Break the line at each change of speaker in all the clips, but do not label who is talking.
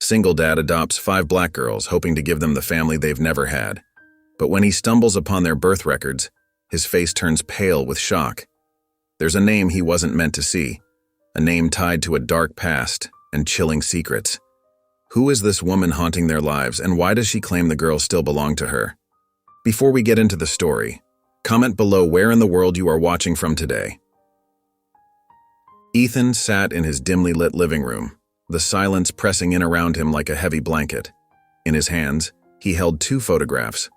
Single dad adopts 5 black girls, hoping to give them the family they've never had. But when he stumbles upon their birth records, his face turns pale with shock. There's a name he wasn't meant to see, a name tied to a dark past and chilling secrets. Who is this woman haunting their lives, and why does she claim the girls still belong to her? Before we get into the story, comment below where in the world you are watching from today. Ethan sat in his dimly lit living room, the silence pressing in around him like a heavy blanket. In his hands, he held 2 photographs,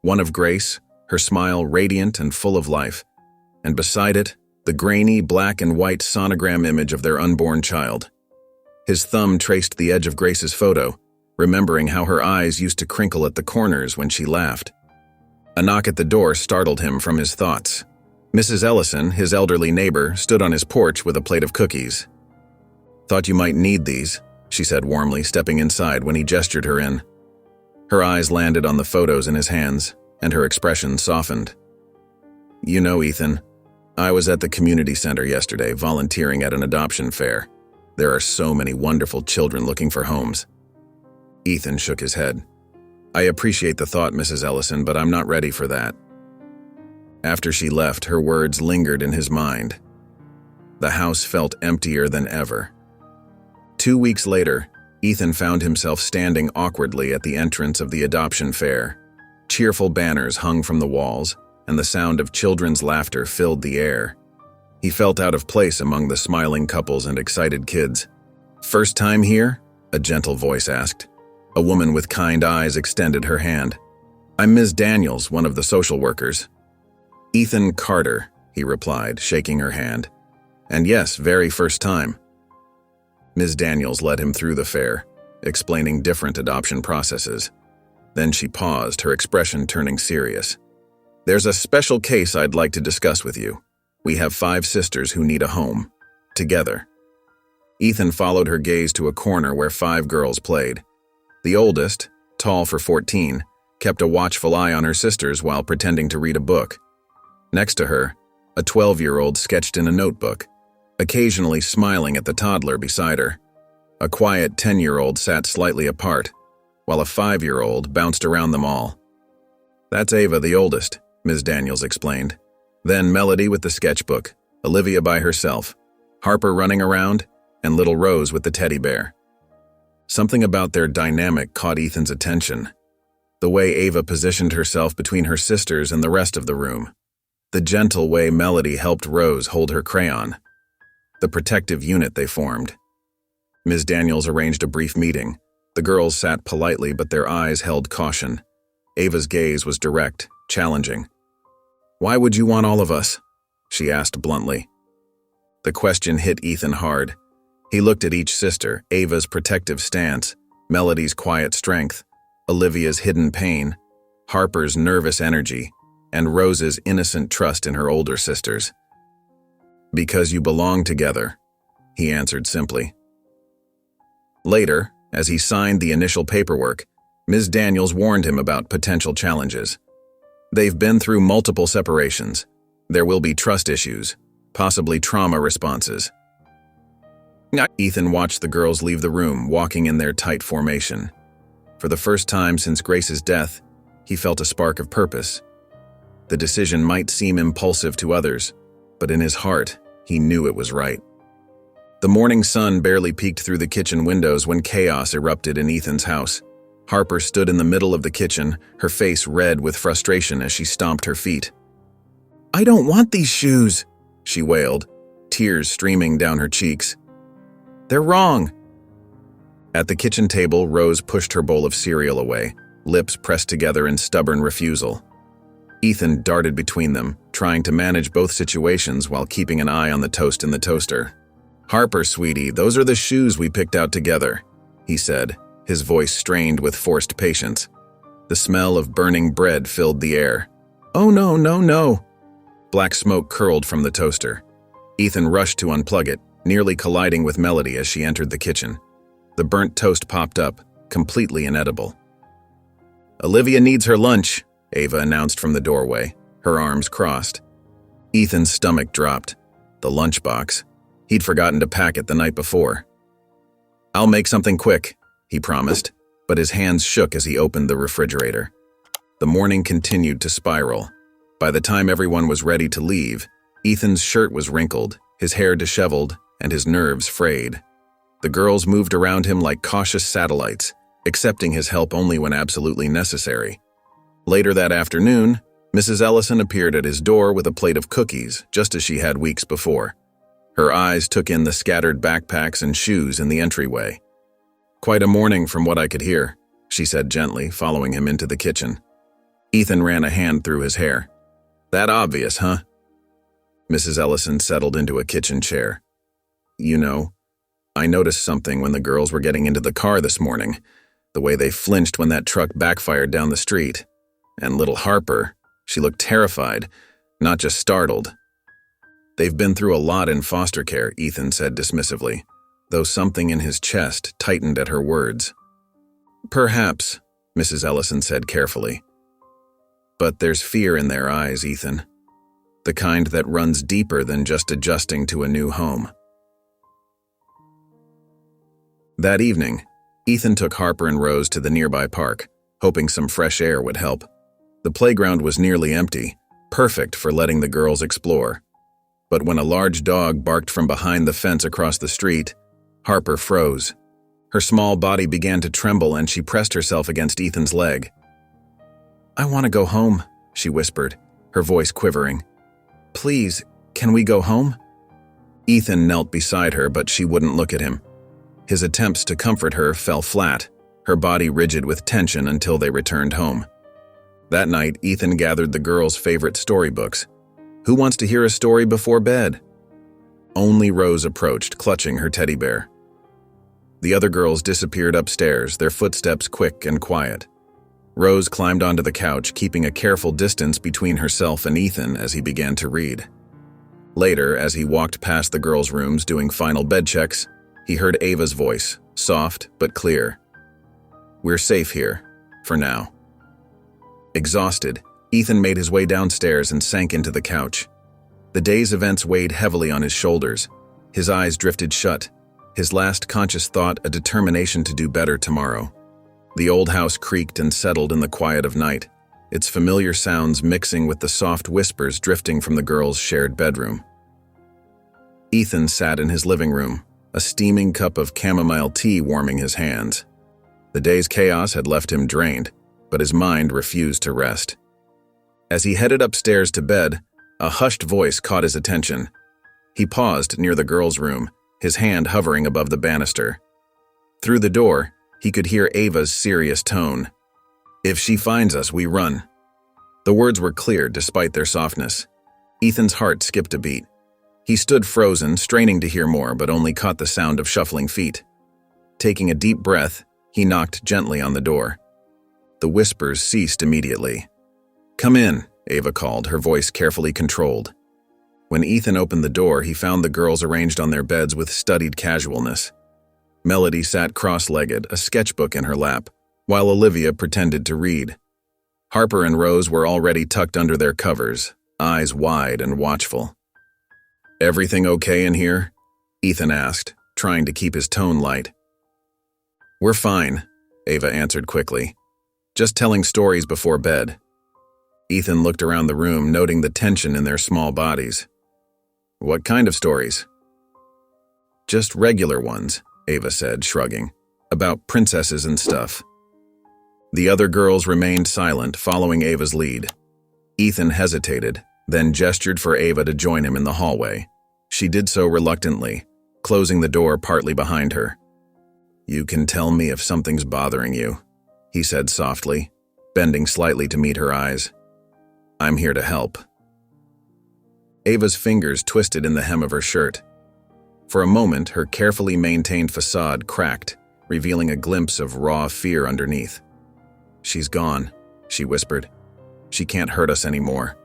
one of Grace, her smile radiant and full of life, and beside it, the grainy black and white sonogram image of their unborn child. His thumb traced the edge of Grace's photo, remembering how her eyes used to crinkle at the corners when she laughed. A knock at the door startled him from his thoughts. Mrs. Ellison, his elderly neighbor, stood on his porch with a plate of cookies. "Thought you might need these," she said warmly, stepping inside when he gestured her in. Her eyes landed on the photos in his hands, and her expression softened. "You know, Ethan, I was at the community center yesterday volunteering at an adoption fair. There are so many wonderful children looking for homes." Ethan shook his head. "I appreciate the thought, Mrs. Ellison, but I'm not ready for that." After she left, her words lingered in his mind. The house felt emptier than ever. 2 weeks later, Ethan found himself standing awkwardly at the entrance of the adoption fair. Cheerful banners hung from the walls, and the sound of children's laughter filled the air. He felt out of place among the smiling couples and excited kids. "First time here?" a gentle voice asked. A woman with kind eyes extended her hand. "I'm Ms. Daniels, one of the social workers." "Ethan Carter," he replied, shaking her hand. "And yes, very first time." Ms. Daniels led him through the fair, explaining different adoption processes. Then she paused, her expression turning serious. "There's a special case I'd like to discuss with you. We have 5 sisters who need a home. Together." Ethan followed her gaze to a corner where 5 girls played. The oldest, tall for 14, kept a watchful eye on her sisters while pretending to read a book. Next to her, a 12-year-old sketched in a notebook, occasionally smiling at the toddler beside her. A quiet 10-year-old sat slightly apart, while a 5-year-old bounced around them all. "That's Ava, the oldest," Ms. Daniels explained. Then Melody with the sketchbook, Olivia by herself, Harper running around, and little Rose with the teddy bear. Something about their dynamic caught Ethan's attention. The way Ava positioned herself between her sisters and the rest of the room. The gentle way Melody helped Rose hold her crayon. The protective unit they formed. Ms. Daniels arranged a brief meeting. The girls sat politely, but their eyes held caution. Ava's gaze was direct, challenging. "Why would you want all of us?" she asked bluntly. The question hit Ethan hard. He looked at each sister, Ava's protective stance, Melody's quiet strength, Olivia's hidden pain, Harper's nervous energy, and Rose's innocent trust in her older sisters. "Because you belong together," he answered simply. Later, as he signed the initial paperwork, Ms. Daniels warned him about potential challenges. "They've been through multiple separations. There will be trust issues, possibly trauma responses." Ethan watched the girls leave the room, walking in their tight formation. For the first time since Grace's death, he felt a spark of purpose. The decision might seem impulsive to others, but in his heart, he knew it was right. The morning sun barely peeked through the kitchen windows when chaos erupted in Ethan's house. Harper stood in the middle of the kitchen, her face red with frustration as she stomped her feet. "I don't want these shoes," she wailed, tears streaming down her cheeks. "They're wrong." At the kitchen table, Rose pushed her bowl of cereal away, lips pressed together in stubborn refusal. Ethan darted between them, trying to manage both situations while keeping an eye on the toast in the toaster. "Harper, sweetie, those are the shoes we picked out together," he said, his voice strained with forced patience. The smell of burning bread filled the air. "Oh no, no, no." Black smoke curled from the toaster. Ethan rushed to unplug it, nearly colliding with Melody as she entered the kitchen. The burnt toast popped up, completely inedible. "Olivia needs her lunch," Ava announced from the doorway, her arms crossed. Ethan's stomach dropped. The lunchbox. He'd forgotten to pack it the night before. "I'll make something quick," he promised, but his hands shook as he opened the refrigerator. The morning continued to spiral. By the time everyone was ready to leave, Ethan's shirt was wrinkled, his hair disheveled, and his nerves frayed. The girls moved around him like cautious satellites, accepting his help only when absolutely necessary. Later that afternoon, Mrs. Ellison appeared at his door with a plate of cookies, just as she had weeks before. Her eyes took in the scattered backpacks and shoes in the entryway. "Quite a morning from what I could hear," she said gently, following him into the kitchen. Ethan ran a hand through his hair. "That obvious, huh?" Mrs. Ellison settled into a kitchen chair. "You know, I noticed something when the girls were getting into the car this morning, the way they flinched when that truck backfired down the street. And little Harper, she looked terrified, not just startled." "They've been through a lot in foster care," Ethan said dismissively, though something in his chest tightened at her words. "Perhaps," Mrs. Ellison said carefully. "But there's fear in their eyes, Ethan. The kind that runs deeper than just adjusting to a new home." That evening, Ethan took Harper and Rose to the nearby park, hoping some fresh air would help. The playground was nearly empty, perfect for letting the girls explore. But when a large dog barked from behind the fence across the street, Harper froze. Her small body began to tremble and she pressed herself against Ethan's leg. "I want to go home," she whispered, her voice quivering. "Please, can we go home?" Ethan knelt beside her, but she wouldn't look at him. His attempts to comfort her fell flat, her body rigid with tension until they returned home. That night, Ethan gathered the girls' favorite storybooks. Who wants to hear a story before bed? Only Rose approached, clutching her teddy bear. The other girls disappeared upstairs, their footsteps quick and quiet. Rose climbed onto the couch, keeping a careful distance between herself and Ethan as he began to read. Later, as he walked past the girls' rooms doing final bed checks, he heard Ava's voice, soft but clear. "We're safe here, for now." Exhausted, Ethan made his way downstairs and sank into the couch. The day's events weighed heavily on his shoulders. His eyes drifted shut, his last conscious thought a determination to do better tomorrow. The old house creaked and settled in the quiet of night, its familiar sounds mixing with the soft whispers drifting from the girls' shared bedroom. Ethan sat in his living room, a steaming cup of chamomile tea warming his hands. The day's chaos had left him drained, but his mind refused to rest. As he headed upstairs to bed, a hushed voice caught his attention. He paused near the girls' room, his hand hovering above the banister. Through the door, he could hear Ava's serious tone. "If she finds us, we run." The words were clear despite their softness. Ethan's heart skipped a beat. He stood frozen, straining to hear more, but only caught the sound of shuffling feet. Taking a deep breath, he knocked gently on the door. The whispers ceased immediately. "Come in," Ava called, her voice carefully controlled. When Ethan opened the door, he found the girls arranged on their beds with studied casualness. Melody sat cross-legged, a sketchbook in her lap, while Olivia pretended to read. Harper and Rose were already tucked under their covers, eyes wide and watchful. "Everything okay in here?" Ethan asked, trying to keep his tone light. "We're fine," Ava answered quickly. "Just telling stories before bed." Ethan looked around the room, noting the tension in their small bodies. "What kind of stories?" "Just regular ones," Ava said, shrugging. "About princesses and stuff." The other girls remained silent, following Ava's lead. Ethan hesitated, then gestured for Ava to join him in the hallway. She did so reluctantly, closing the door partly behind her. "You can tell me if something's bothering you," he said softly, bending slightly to meet her eyes. "I'm here to help." Ava's fingers twisted in the hem of her shirt. For a moment, her carefully maintained facade cracked, revealing a glimpse of raw fear underneath. "She's gone," she whispered. "She can't hurt us anymore."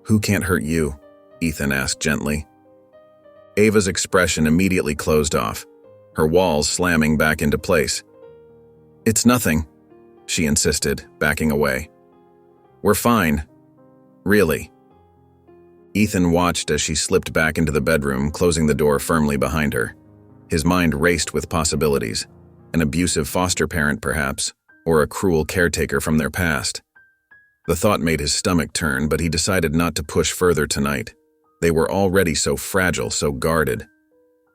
"Who can't hurt you?" Ethan asked gently. Ava's expression immediately closed off, her walls slamming back into place. "It's nothing," she insisted, backing away. "We're fine. Really." Ethan watched as she slipped back into the bedroom, closing the door firmly behind her. His mind raced with possibilities. An abusive foster parent, perhaps, or a cruel caretaker from their past. The thought made his stomach turn, but he decided not to push further tonight. They were already so fragile, so guarded.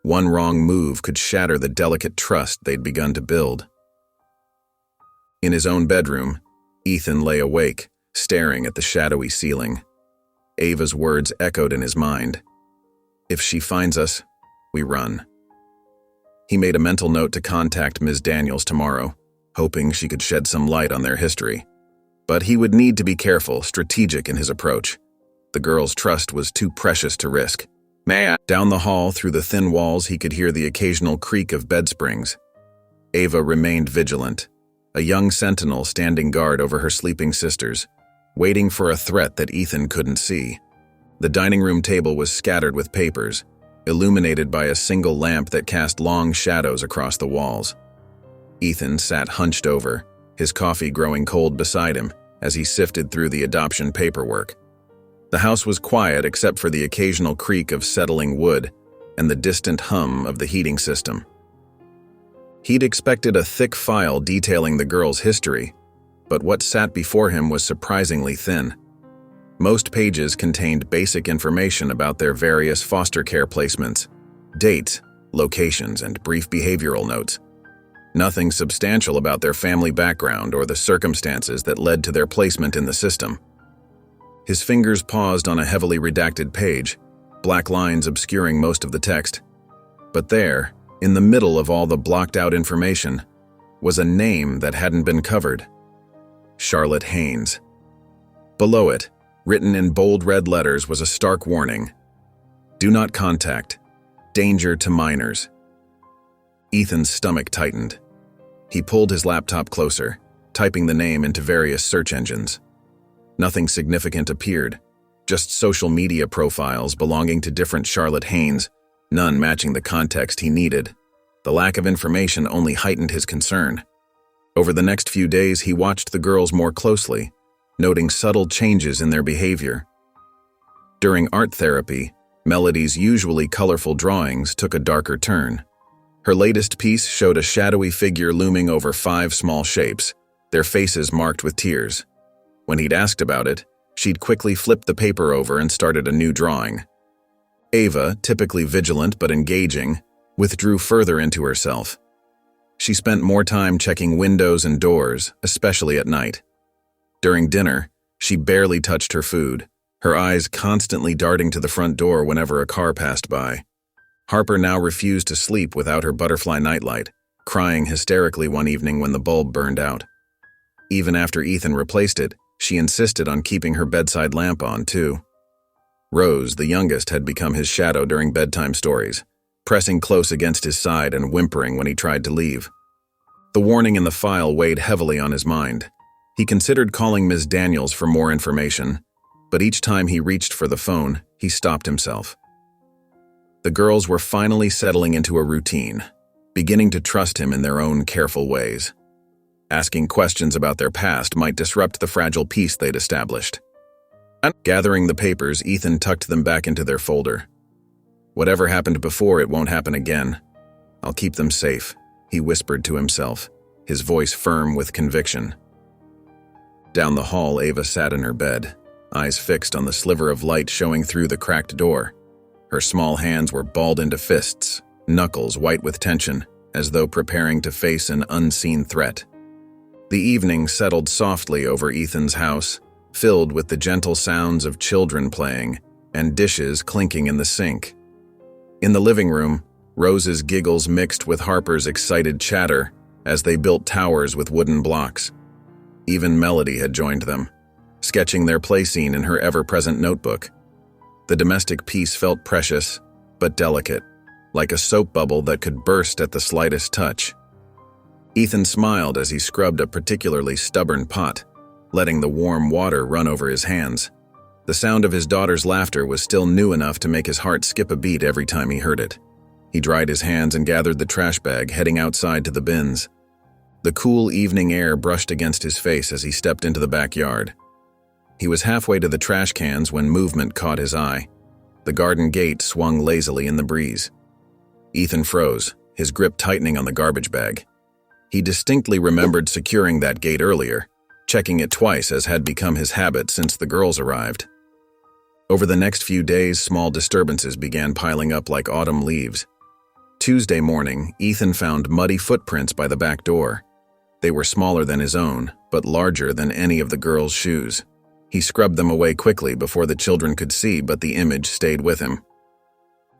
One wrong move could shatter the delicate trust they'd begun to build. In his own bedroom, Ethan lay awake, staring at the shadowy ceiling. Ava's words echoed in his mind. If she finds us, we run. He made a mental note to contact Ms. Daniels tomorrow, hoping she could shed some light on their history. But he would need to be careful, strategic in his approach. The girl's trust was too precious to risk. Down the hall, through the thin walls, he could hear the occasional creak of bed springs. Ava remained vigilant, a young sentinel standing guard over her sleeping sisters, waiting for a threat that Ethan couldn't see. The dining room table was scattered with papers, illuminated by a single lamp that cast long shadows across the walls. Ethan sat hunched over, his coffee growing cold beside him as he sifted through the adoption paperwork. The house was quiet except for the occasional creak of settling wood and the distant hum of the heating system. He'd expected a thick file detailing the girl's history, but what sat before him was surprisingly thin. Most pages contained basic information about their various foster care placements, dates, locations, and brief behavioral notes. Nothing substantial about their family background or the circumstances that led to their placement in the system. His fingers paused on a heavily redacted page, black lines obscuring most of the text. But there, in the middle of all the blocked-out information, was a name that hadn't been covered. Charlotte Haynes. Below it, written in bold red letters, was a stark warning. Do not contact. Danger to minors. Ethan's stomach tightened. He pulled his laptop closer, typing the name into various search engines. Nothing significant appeared, just social media profiles belonging to different Charlotte Haynes, none matching the context he needed. The lack of information only heightened his concern. Over the next few days, he watched the girls more closely, noting subtle changes in their behavior. During art therapy, Melody's usually colorful drawings took a darker turn. Her latest piece showed a shadowy figure looming over 5 small shapes, their faces marked with tears. When he'd asked about it, she'd quickly flipped the paper over and started a new drawing. Ava, typically vigilant but engaging, withdrew further into herself. She spent more time checking windows and doors, especially at night. During dinner, she barely touched her food, her eyes constantly darting to the front door whenever a car passed by. Harper now refused to sleep without her butterfly nightlight, crying hysterically one evening when the bulb burned out. Even after Ethan replaced it, she insisted on keeping her bedside lamp on, too. Rose, the youngest, had become his shadow during bedtime stories, pressing close against his side and whimpering when he tried to leave. The warning in the file weighed heavily on his mind. He considered calling Ms. Daniels for more information, but each time he reached for the phone, he stopped himself. The girls were finally settling into a routine, beginning to trust him in their own careful ways. Asking questions about their past might disrupt the fragile peace they'd established. Gathering the papers, Ethan tucked them back into their folder. Whatever happened before, it won't happen again. I'll keep them safe, he whispered to himself, his voice firm with conviction. Down the hall, Ava sat in her bed, eyes fixed on the sliver of light showing through the cracked door. Her small hands were balled into fists, knuckles white with tension, as though preparing to face an unseen threat. The evening settled softly over Ethan's house, filled with the gentle sounds of children playing and dishes clinking in the sink. In the living room, Rose's giggles mixed with Harper's excited chatter as they built towers with wooden blocks. Even Melody had joined them, sketching their play scene in her ever-present notebook. The domestic peace felt precious, but delicate, like a soap bubble that could burst at the slightest touch. Ethan smiled as he scrubbed a particularly stubborn pot, letting the warm water run over his hands. The sound of his daughter's laughter was still new enough to make his heart skip a beat every time he heard it. He dried his hands and gathered the trash bag, heading outside to the bins. The cool evening air brushed against his face as he stepped into the backyard. He was halfway to the trash cans when movement caught his eye. The garden gate swung lazily in the breeze. Ethan froze, his grip tightening on the garbage bag. He distinctly remembered securing that gate earlier, checking it twice as had become his habit since the girls arrived. Over the next few days, small disturbances began piling up like autumn leaves. Tuesday morning, Ethan found muddy footprints by the back door. They were smaller than his own, but larger than any of the girls' shoes. He scrubbed them away quickly before the children could see, but the image stayed with him.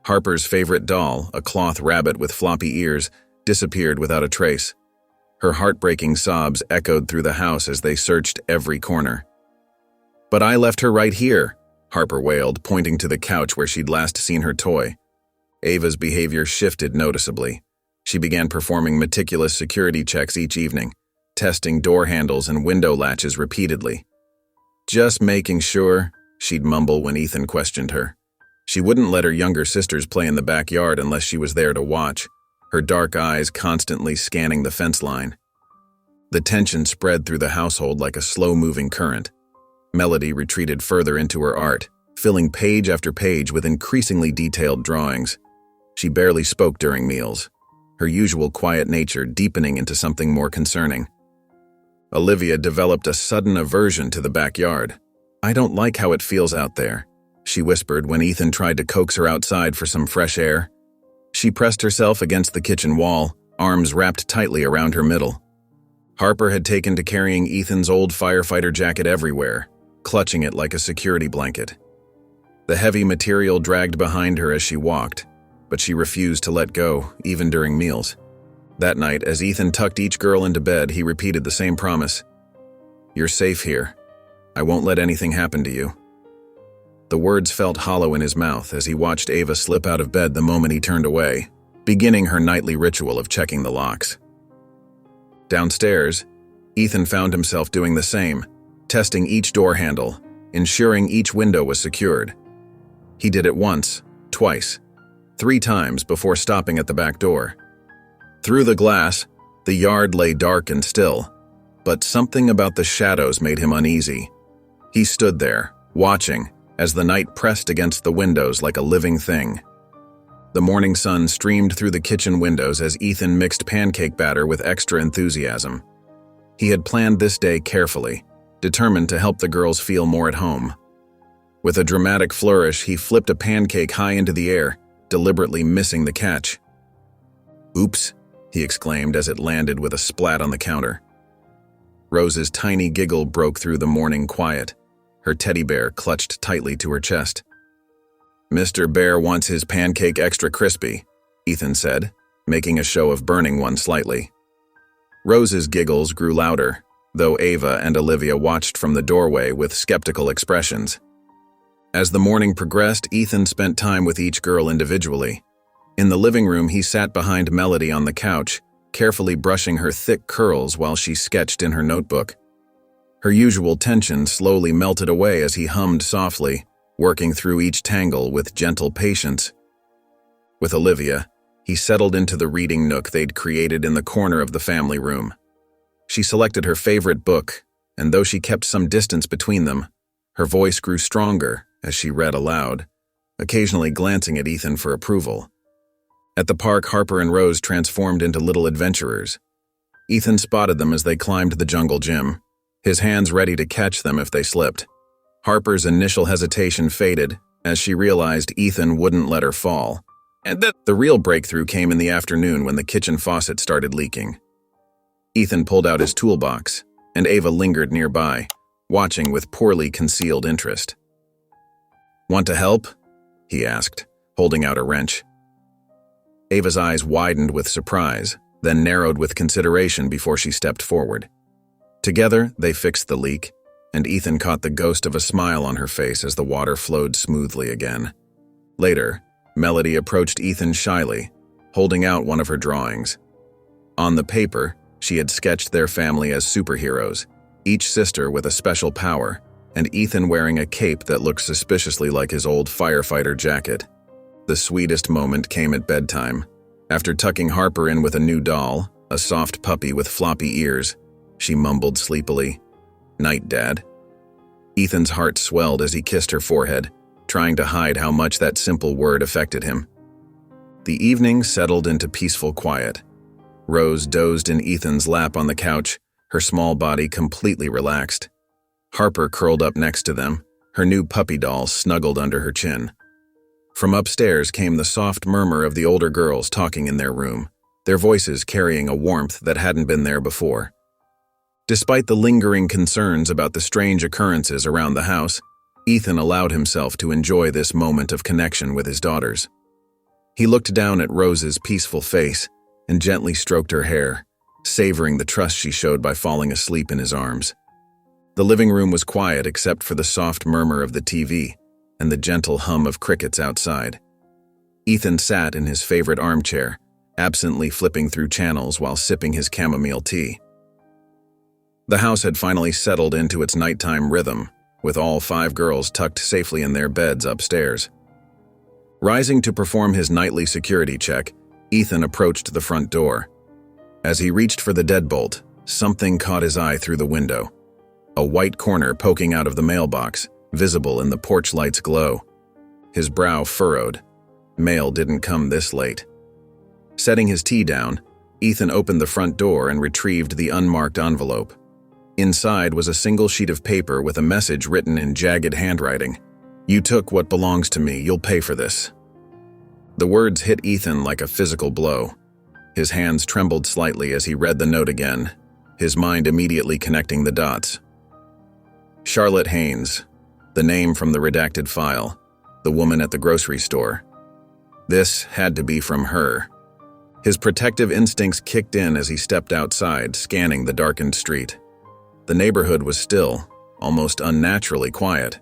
Harper's favorite doll, a cloth rabbit with floppy ears, disappeared without a trace. Her heartbreaking sobs echoed through the house as they searched every corner. "But I left her right here," Harper wailed, pointing to the couch where she'd last seen her toy. Ava's behavior shifted noticeably. She began performing meticulous security checks each evening, testing door handles and window latches repeatedly. "Just making sure," she'd mumble when Ethan questioned her. She wouldn't let her younger sisters play in the backyard unless she was there to watch, her dark eyes constantly scanning the fence line. The tension spread through the household like a slow-moving current. Melody retreated further into her art, filling page after page with increasingly detailed drawings. She barely spoke during meals, her usual quiet nature deepening into something more concerning. Olivia developed a sudden aversion to the backyard. "I don't like how it feels out there," she whispered when Ethan tried to coax her outside for some fresh air. She pressed herself against the kitchen wall, arms wrapped tightly around her middle. Harper had taken to carrying Ethan's old firefighter jacket everywhere, clutching it like a security blanket. The heavy material dragged behind her as she walked, but she refused to let go, even during meals. That night, as Ethan tucked each girl into bed, he repeated the same promise. "You're safe here. I won't let anything happen to you." The words felt hollow in his mouth as he watched Ava slip out of bed the moment he turned away, beginning her nightly ritual of checking the locks. Downstairs, Ethan found himself doing the same, testing each door handle, ensuring each window was secured. He did it once, twice, 3 times before stopping at the back door. Through the glass, the yard lay dark and still, but something about the shadows made him uneasy. He stood there, watching, as the night pressed against the windows like a living thing. The morning sun streamed through the kitchen windows as Ethan mixed pancake batter with extra enthusiasm. He had planned this day carefully, determined to help the girls feel more at home. With a dramatic flourish, he flipped a pancake high into the air, deliberately missing the catch. "Oops," he exclaimed as it landed with a splat on the counter. Rose's tiny giggle broke through the morning quiet, her teddy bear clutched tightly to her chest. "Mr. Bear wants his pancake extra crispy," Ethan said, making a show of burning one slightly. Rose's giggles grew louder, though Ava and Olivia watched from the doorway with skeptical expressions. As the morning progressed, Ethan spent time with each girl individually. In the living room, he sat behind Melody on the couch, carefully brushing her thick curls while she sketched in her notebook. Her usual tension slowly melted away as he hummed softly, working through each tangle with gentle patience. With Olivia, he settled into the reading nook they'd created in the corner of the family room. She selected her favorite book, and though she kept some distance between them, her voice grew stronger as she read aloud, occasionally glancing at Ethan for approval. At the park, Harper and Rose transformed into little adventurers. Ethan spotted them as they climbed the jungle gym, his hands ready to catch them if they slipped. Harper's initial hesitation faded as she realized Ethan wouldn't let her fall. And the real breakthrough came in the afternoon when the kitchen faucet started leaking. Ethan pulled out his toolbox, and Ava lingered nearby, watching with poorly concealed interest. "Want to help?" he asked, holding out a wrench. Ava's eyes widened with surprise, then narrowed with consideration before she stepped forward. Together, they fixed the leak, and Ethan caught the ghost of a smile on her face as the water flowed smoothly again. Later, Melody approached Ethan shyly, holding out one of her drawings. On the paper, she had sketched their family as superheroes, each sister with a special power, and Ethan wearing a cape that looked suspiciously like his old firefighter jacket. The sweetest moment came at bedtime. After tucking Harper in with a new doll, a soft puppy with floppy ears, she mumbled sleepily, "Night, Dad." Ethan's heart swelled as he kissed her forehead, trying to hide how much that simple word affected him. The evening settled into peaceful quiet. Rose dozed in Ethan's lap on the couch, her small body completely relaxed. Harper curled up next to them, her new puppy doll snuggled under her chin. From upstairs came the soft murmur of the older girls talking in their room, their voices carrying a warmth that hadn't been there before. Despite the lingering concerns about the strange occurrences around the house, Ethan allowed himself to enjoy this moment of connection with his daughters. He looked down at Rose's peaceful face and gently stroked her hair, savoring the trust she showed by falling asleep in his arms. The living room was quiet except for the soft murmur of the TV and the gentle hum of crickets outside. Ethan sat in his favorite armchair, absently flipping through channels while sipping his chamomile tea. The house had finally settled into its nighttime rhythm, with all 5 girls tucked safely in their beds upstairs. Rising to perform his nightly security check, Ethan approached the front door. As he reached for the deadbolt, something caught his eye through the window. A white corner poking out of the mailbox, visible in the porch light's glow. His brow furrowed. Mail didn't come this late. Setting his tea down, Ethan opened the front door and retrieved the unmarked envelope. Inside was a single sheet of paper with a message written in jagged handwriting. "You took what belongs to me, you'll pay for this." The words hit Ethan like a physical blow. His hands trembled slightly as he read the note again, his mind immediately connecting the dots. Charlotte Haynes, the name from the redacted file, the woman at the grocery store. This had to be from her. His protective instincts kicked in as he stepped outside, scanning the darkened street. The neighborhood was still, almost unnaturally quiet.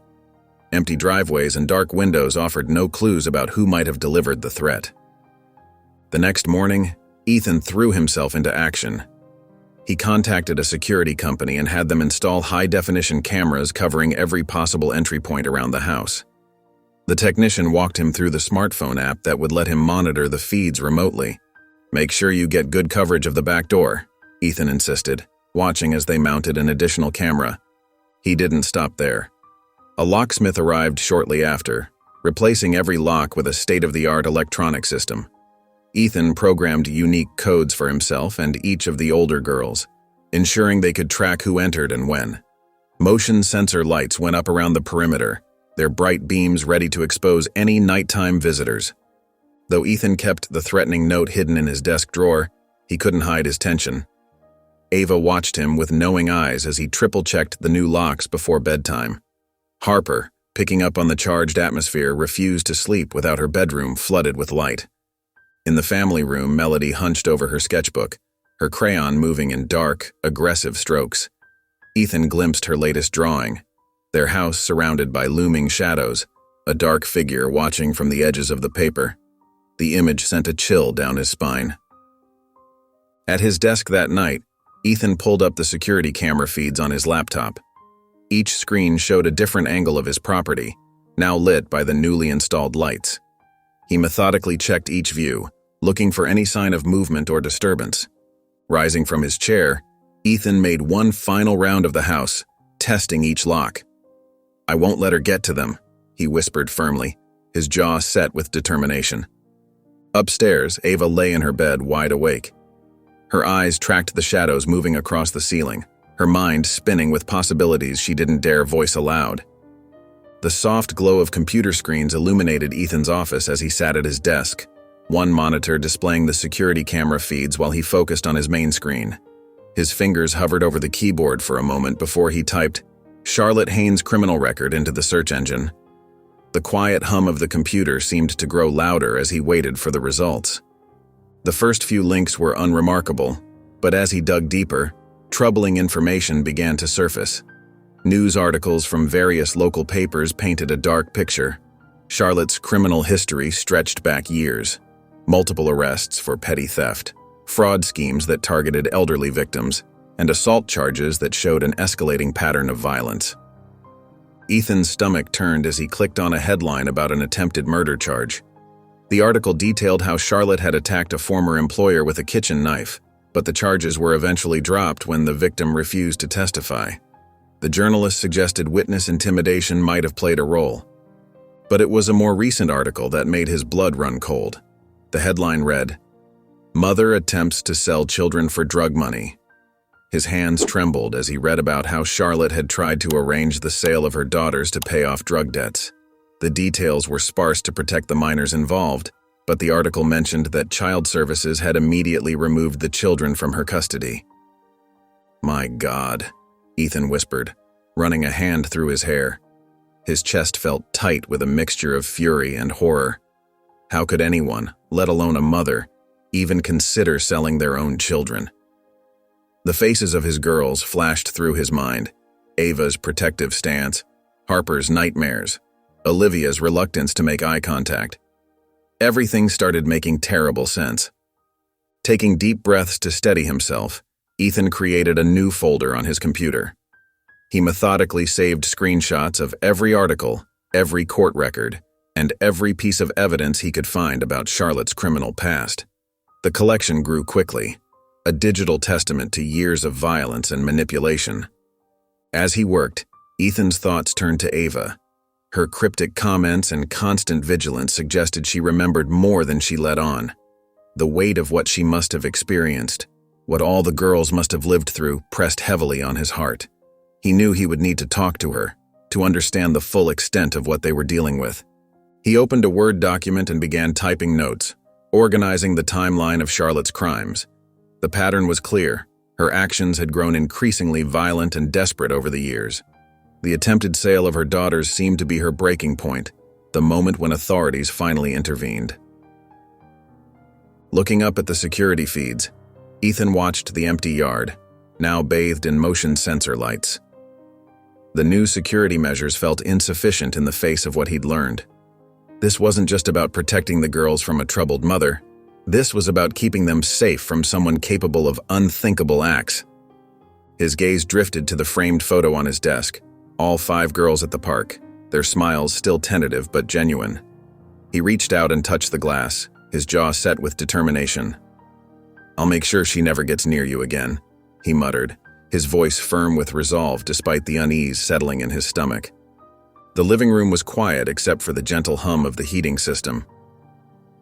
Empty driveways and dark windows offered no clues about who might have delivered the threat. The next morning, Ethan threw himself into action. He contacted a security company and had them install high-definition cameras covering every possible entry point around the house. The technician walked him through the smartphone app that would let him monitor the feeds remotely. "Make sure you get good coverage of the back door," Ethan insisted, watching as they mounted an additional camera. He didn't stop there. A locksmith arrived shortly after, replacing every lock with a state-of-the-art electronic system. Ethan programmed unique codes for himself and each of the older girls, ensuring they could track who entered and when. Motion sensor lights went up around the perimeter, their bright beams ready to expose any nighttime visitors. Though Ethan kept the threatening note hidden in his desk drawer, he couldn't hide his tension. Ava watched him with knowing eyes as he triple-checked the new locks before bedtime. Harper, picking up on the charged atmosphere, refused to sleep without her bedroom flooded with light. In the family room, Melody hunched over her sketchbook, her crayon moving in dark, aggressive strokes. Ethan glimpsed her latest drawing, their house surrounded by looming shadows, a dark figure watching from the edges of the paper. The image sent a chill down his spine. At his desk that night, Ethan pulled up the security camera feeds on his laptop. Each screen showed a different angle of his property, now lit by the newly installed lights. He methodically checked each view, looking for any sign of movement or disturbance. Rising from his chair, Ethan made one final round of the house, testing each lock. "I won't let her get to them," he whispered firmly, his jaw set with determination. Upstairs, Ava lay in her bed, wide awake. Her eyes tracked the shadows moving across the ceiling, her mind spinning with possibilities she didn't dare voice aloud. The soft glow of computer screens illuminated Ethan's office as he sat at his desk, one monitor displaying the security camera feeds while he focused on his main screen. His fingers hovered over the keyboard for a moment before he typed Charlotte Haynes criminal record into the search engine. The quiet hum of the computer seemed to grow louder as he waited for the results. The first few links were unremarkable, but as he dug deeper, troubling information began to surface. News articles from various local papers painted a dark picture. Charlotte's criminal history stretched back years. Multiple arrests for petty theft, fraud schemes that targeted elderly victims, and assault charges that showed an escalating pattern of violence. Ethan's stomach turned as he clicked on a headline about an attempted murder charge. The article detailed how Charlotte had attacked a former employer with a kitchen knife, but the charges were eventually dropped when the victim refused to testify. The journalist suggested witness intimidation might have played a role. But it was a more recent article that made his blood run cold. The headline read, Mother attempts to sell children for drug money. His hands trembled as he read about how Charlotte had tried to arrange the sale of her daughters to pay off drug debts. The details were sparse to protect the minors involved, but the article mentioned that Child Services had immediately removed the children from her custody. "My God," Ethan whispered, running a hand through his hair. His chest felt tight with a mixture of fury and horror. How could anyone, let alone a mother, even consider selling their own children? The faces of his girls flashed through his mind. Ava's protective stance, Harper's nightmares, Olivia's reluctance to make eye contact. Everything started making terrible sense. Taking deep breaths to steady himself, Ethan created a new folder on his computer. He methodically saved screenshots of every article, every court record, and every piece of evidence he could find about Charlotte's criminal past. The collection grew quickly, a digital testament to years of violence and manipulation. As he worked, Ethan's thoughts turned to Ava. Her cryptic comments and constant vigilance suggested she remembered more than she let on. The weight of what she must have experienced, what all the girls must have lived through, pressed heavily on his heart. He knew he would need to talk to her, to understand the full extent of what they were dealing with. He opened a Word document and began typing notes, organizing the timeline of Charlotte's crimes. The pattern was clear. Her actions had grown increasingly violent and desperate over the years. The attempted sale of her daughters seemed to be her breaking point, the moment when authorities finally intervened. Looking up at the security feeds, Ethan watched the empty yard, now bathed in motion sensor lights. The new security measures felt insufficient in the face of what he'd learned. This wasn't just about protecting the girls from a troubled mother. This was about keeping them safe from someone capable of unthinkable acts. His gaze drifted to the framed photo on his desk, all 5 girls at the park, their smiles still tentative but genuine. He reached out and touched the glass, his jaw set with determination. "I'll make sure she never gets near you again," he muttered, his voice firm with resolve despite the unease settling in his stomach. The living room was quiet except for the gentle hum of the heating system.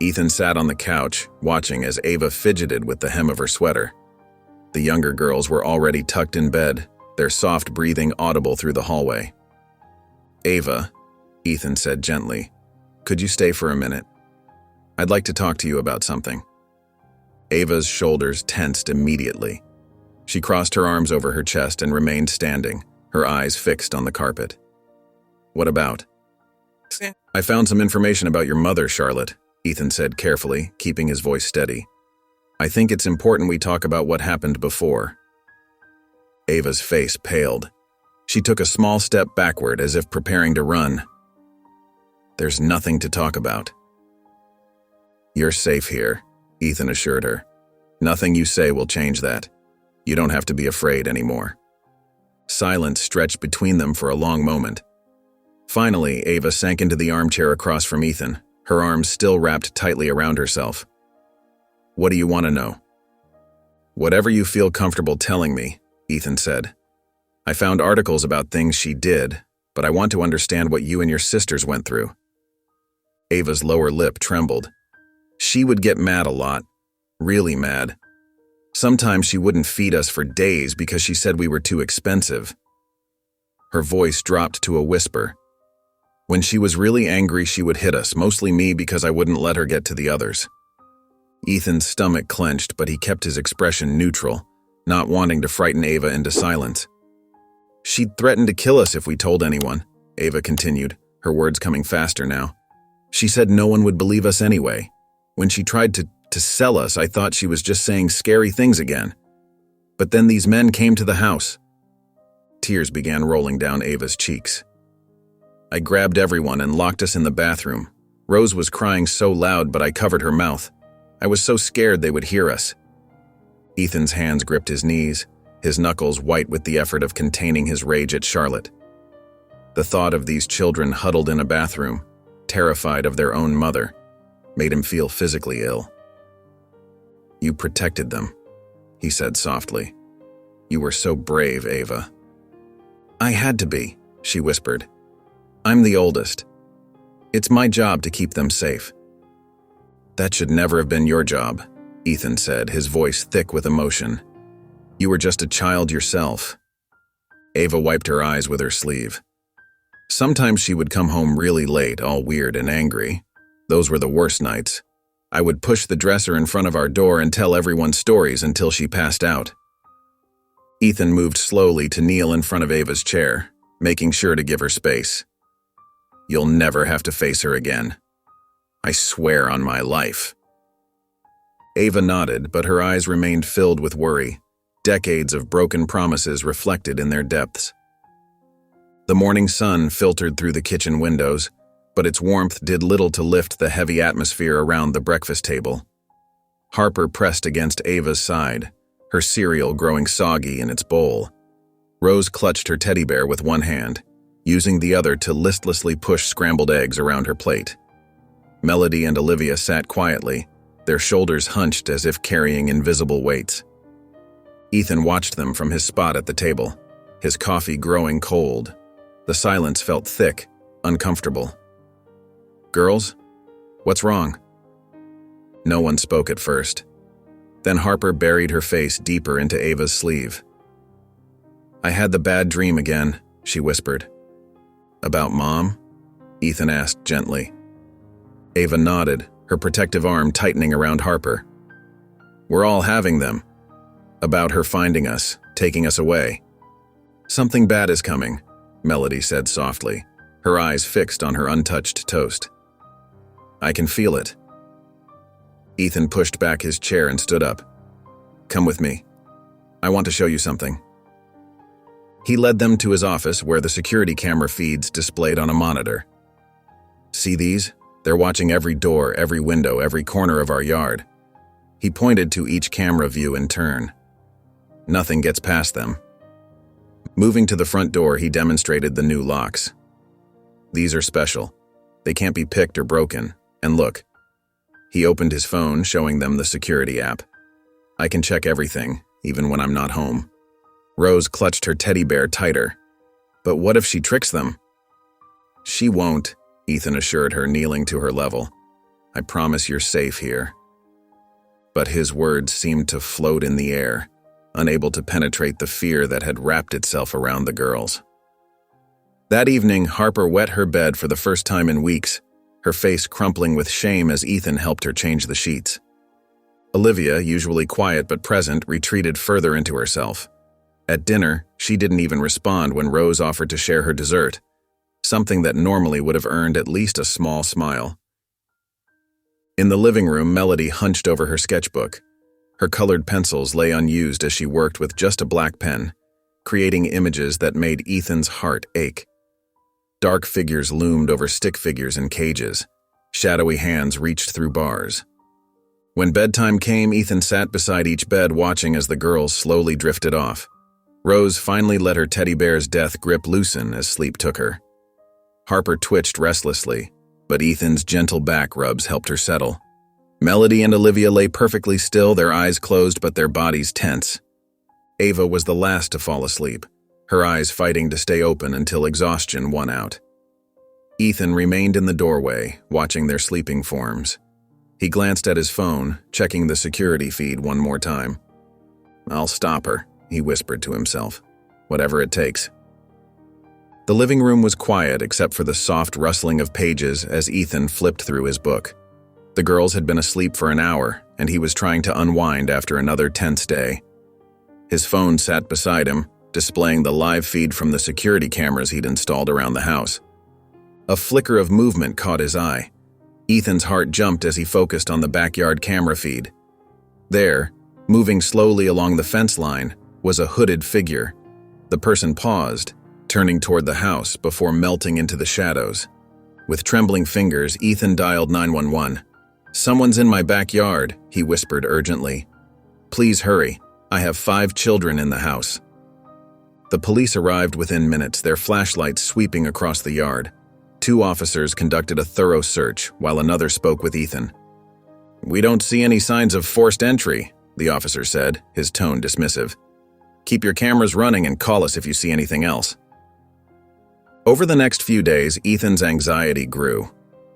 Ethan sat on the couch, watching as Ava fidgeted with the hem of her sweater. The younger girls were already tucked in bed, their soft breathing audible through the hallway. "Ava," Ethan said gently, "could you stay for a minute? I'd like to talk to you about something." Ava's shoulders tensed immediately. She crossed her arms over her chest and remained standing, her eyes fixed on the carpet. "What about?" "I found some information about your mother, Charlotte," Ethan said carefully, keeping his voice steady. "I think it's important we talk about what happened before." Ava's face paled. She took a small step backward as if preparing to run. "There's nothing to talk about." "You're safe here," Ethan assured her. "Nothing you say will change that. You don't have to be afraid anymore." Silence stretched between them for a long moment. Finally, Ava sank into the armchair across from Ethan, her arms still wrapped tightly around herself. "What do you want to know?" "Whatever you feel comfortable telling me," Ethan said. "I found articles about things she did, but I want to understand what you and your sisters went through." Ava's lower lip trembled. She would get mad a lot, really mad. Sometimes she wouldn't feed us for days because she said we were too expensive. Her voice dropped to a whisper. When she was really angry, she would hit us, mostly me because I wouldn't let her get to the others. Ethan's stomach clenched, but he kept his expression neutral, not wanting to frighten Ava into silence. "She'd threaten to kill us if we told anyone," Ava continued, her words coming faster now. "She said no one would believe us anyway. When she tried to sell us, I thought she was just saying scary things again. But then these men came to the house." Tears began rolling down Ava's cheeks. "I grabbed everyone and locked us in the bathroom. Rose was crying so loud, but I covered her mouth. I was so scared they would hear us." Ethan's hands gripped his knees, his knuckles white with the effort of containing his rage at Charlotte. The thought of these children huddled in a bathroom, terrified of their own mother, made him feel physically ill. "You protected them," he said softly. "You were so brave, Ava." "I had to be," she whispered. "I'm the oldest. It's my job to keep them safe." "That should never have been your job," Ethan said, his voice thick with emotion. You were just a child yourself. Ava wiped her eyes with her sleeve. Sometimes she would come home really late, all weird and angry. Those were the worst nights. I would push the dresser in front of our door and tell everyone stories until she passed out. Ethan moved slowly to kneel in front of Ava's chair, making sure to give her space. You'll never have to face her again. I swear on my life. Ava nodded, but her eyes remained filled with worry, decades of broken promises reflected in their depths. The morning sun filtered through the kitchen windows, but its warmth did little to lift the heavy atmosphere around the breakfast table. Harper pressed against Ava's side, her cereal growing soggy in its bowl. Rose clutched her teddy bear with one hand, using the other to listlessly push scrambled eggs around her plate. Melody and Olivia sat quietly, their shoulders hunched as if carrying invisible weights. Ethan watched them from his spot at the table, his coffee growing cold. The silence felt thick, uncomfortable. Girls, what's wrong? No one spoke at first. Then Harper buried her face deeper into Ava's sleeve. I had the bad dream again, she whispered. About Mom? Ethan asked gently. Ava nodded, her protective arm tightening around Harper. We're all having them. About her finding us, taking us away. Something bad is coming, Melody said softly, her eyes fixed on her untouched toast. I can feel it. Ethan pushed back his chair and stood up. Come with me. I want to show you something. He led them to his office where the security camera feeds displayed on a monitor. See these? They're watching every door, every window, every corner of our yard. He pointed to each camera view in turn. Nothing gets past them. Moving to the front door, he demonstrated the new locks. These are special. They can't be picked or broken. And look. He opened his phone, showing them the security app. I can check everything, even when I'm not home. Rose clutched her teddy bear tighter. But what if she tricks them? She won't, Ethan assured her, kneeling to her level. I promise you're safe here. But his words seemed to float in the air, unable to penetrate the fear that had wrapped itself around the girls. That evening, Harper wet her bed for the first time in weeks, her face crumpling with shame as Ethan helped her change the sheets. Olivia, usually quiet but present, retreated further into herself. At dinner, she didn't even respond when Rose offered to share her dessert, something that normally would have earned at least a small smile. In the living room, Melody hunched over her sketchbook. Her colored pencils lay unused as she worked with just a black pen, creating images that made Ethan's heart ache. Dark figures loomed over stick figures in cages. Shadowy hands reached through bars. When bedtime came, Ethan sat beside each bed watching as the girls slowly drifted off. Rose finally let her teddy bear's death grip loosen as sleep took her. Harper twitched restlessly, but Ethan's gentle back rubs helped her settle. Melody and Olivia lay perfectly still, their eyes closed but their bodies tense. Ava was the last to fall asleep, her eyes fighting to stay open until exhaustion won out. Ethan remained in the doorway, watching their sleeping forms. He glanced at his phone, checking the security feed one more time. I'll stop her, he whispered to himself. Whatever it takes. The living room was quiet except for the soft rustling of pages as Ethan flipped through his book. The girls had been asleep for an hour, and he was trying to unwind after another tense day. His phone sat beside him, displaying the live feed from the security cameras he'd installed around the house. A flicker of movement caught his eye. Ethan's heart jumped as he focused on the backyard camera feed. There, moving slowly along the fence line, was a hooded figure. The person paused, turning toward the house before melting into the shadows. With trembling fingers, Ethan dialed 911. Someone's in my backyard, he whispered urgently. Please hurry. I have 5 children in the house. The police arrived within minutes, their flashlights sweeping across the yard. 2 officers conducted a thorough search, while another spoke with Ethan. We don't see any signs of forced entry, the officer said, his tone dismissive. Keep your cameras running and call us if you see anything else. Over the next few days, Ethan's anxiety grew.